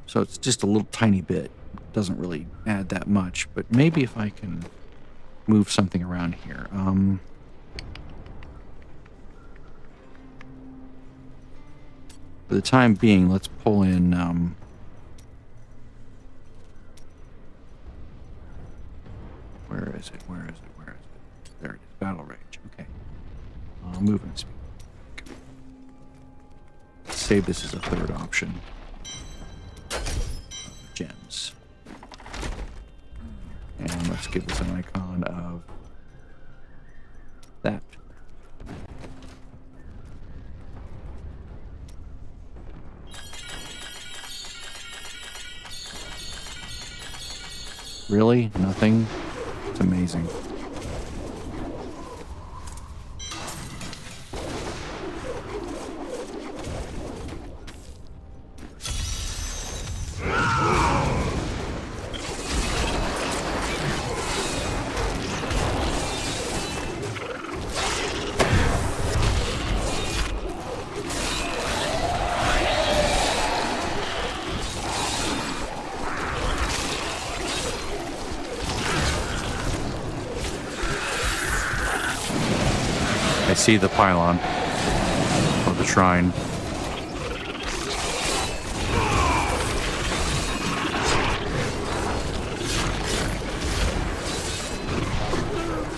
Speaker 1: So it's just a little tiny bit. Doesn't really add that much. But maybe if I can move something around here. For the time being, let's pull in where is it? Where is it? Where is it? There it is. Battle Rage. Okay. Movement speed. Okay. Let's save this as a third option. Gems. And let's give this an icon of that? Really? Nothing? It's amazing. I see the pylon, or the shrine.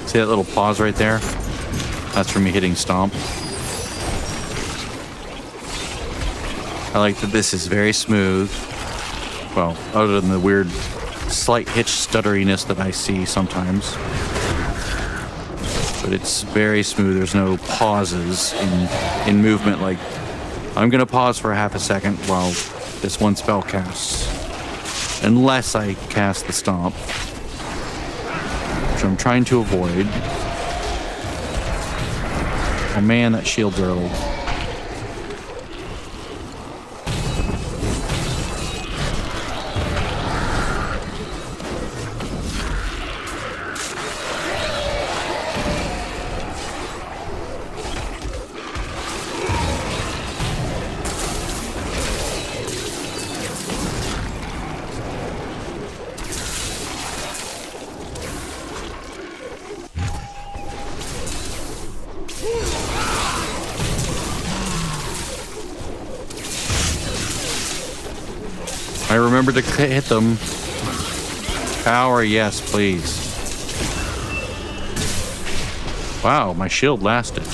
Speaker 1: See that little pause right there? That's for me hitting stomp. I like that this is very smooth. Well, other than the weird slight hitch stutteriness that I see sometimes. But it's very smooth. There's no pauses in movement. Like, I'm going to pause for half a second while this one spell casts. Unless I cast the stomp. Which I'm trying to avoid. Oh man, that shield's early. I remember to hit them. Power, yes, please. Wow, my shield lasted.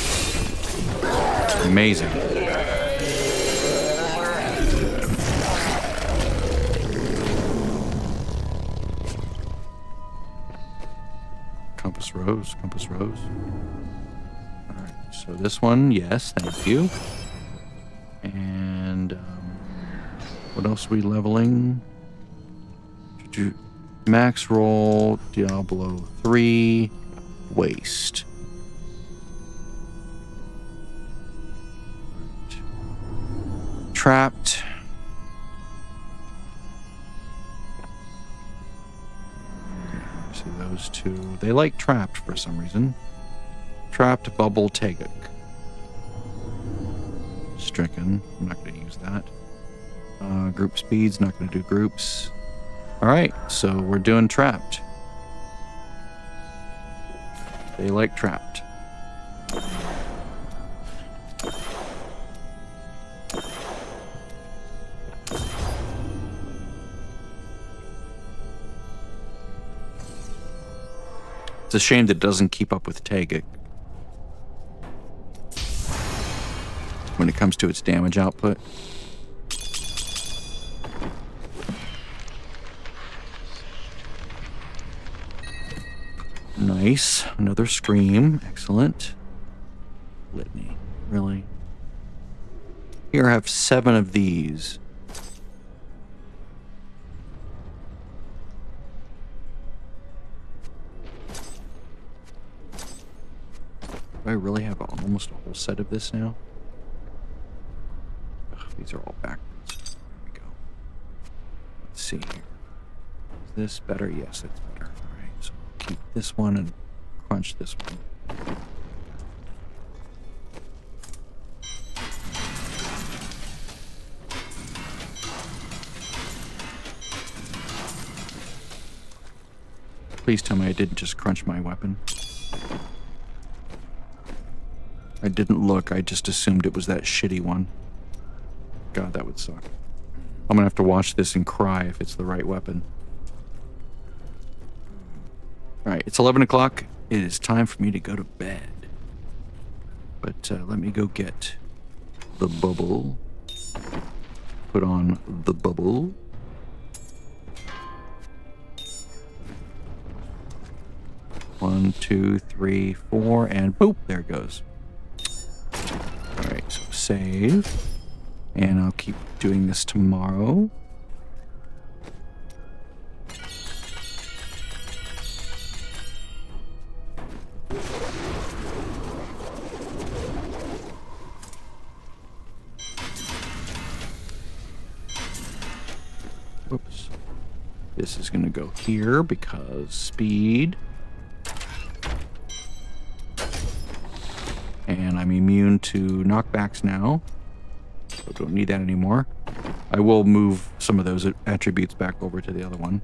Speaker 1: Amazing. Compass rose, compass rose. All right, so this one, yes, thank you. And what else are we leveling? Max roll, Diablo 3, waste. Trapped. See those two. They like trapped for some reason. Trapped, bubble, Teguk. Stricken. I'm not going to use that. Group speeds, not going to do groups. All right, so we're doing trapped. They like trapped. It's a shame that it doesn't keep up with Teguk when it comes to its damage output. Nice. Another scream. Excellent. Litany. Really? Here I have 7 of these. Do I really have almost a whole set of this now? Ugh, these are all backwards. There we go. Let's see here. Is this better? Yes, it's better. All right, so I'll keep this one and crunch this one. Please tell me I didn't just crunch my weapon. I didn't look, I just assumed it was that shitty one. God, that would suck. I'm gonna have to watch this and cry if it's the right weapon. Alright, it's 11 o'clock. It is time for me to go to bed. But let me go get the bubble. Put on the bubble. 1, 2, 3, 4, and boop, there it goes. All right, so save. And I'll keep doing this tomorrow. Whoops. This is going to go here because speed. And I'm immune to knockbacks now. So don't need that anymore. I will move some of those attributes back over to the other one.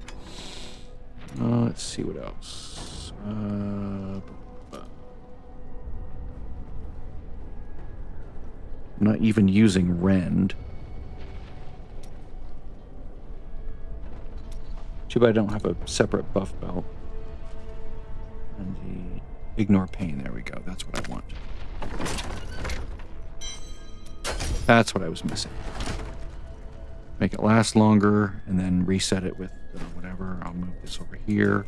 Speaker 1: Let's see what else. I'm not even using rend. Too bad I don't have a separate buff belt. And the ignore pain. There we go. That's what I want. That's what I was missing. Make it last longer and then reset it with whatever. I'll move this over here.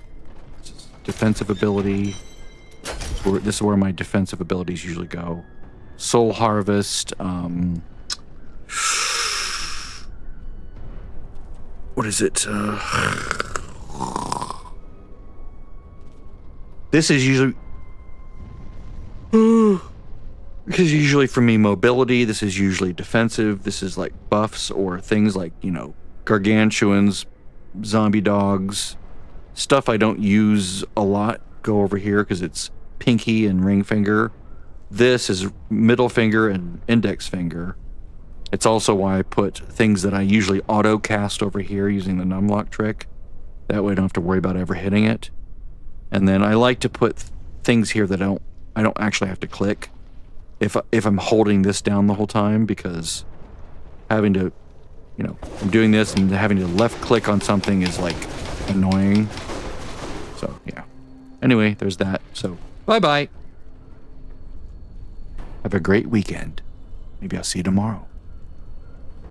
Speaker 1: This is defensive ability. This is where my defensive abilities usually go. Soul Harvest. What is it? This is usually... This is usually for me mobility. This is usually defensive. This is like buffs or things like, you know, gargantuans, zombie dogs, stuff I don't use a lot. Go over here because it's pinky and ring finger. This is middle finger and index finger. It's also why I put things that I usually auto cast over here using the numlock trick. That way I don't have to worry about ever hitting it. And then I like to put things here that I don't actually have to click if I'm holding this down the whole time, because having to, you know, I'm doing this and having to left click on something is like annoying. So yeah. Anyway, there's that. So bye-bye. Have a great weekend. Maybe I'll see you tomorrow.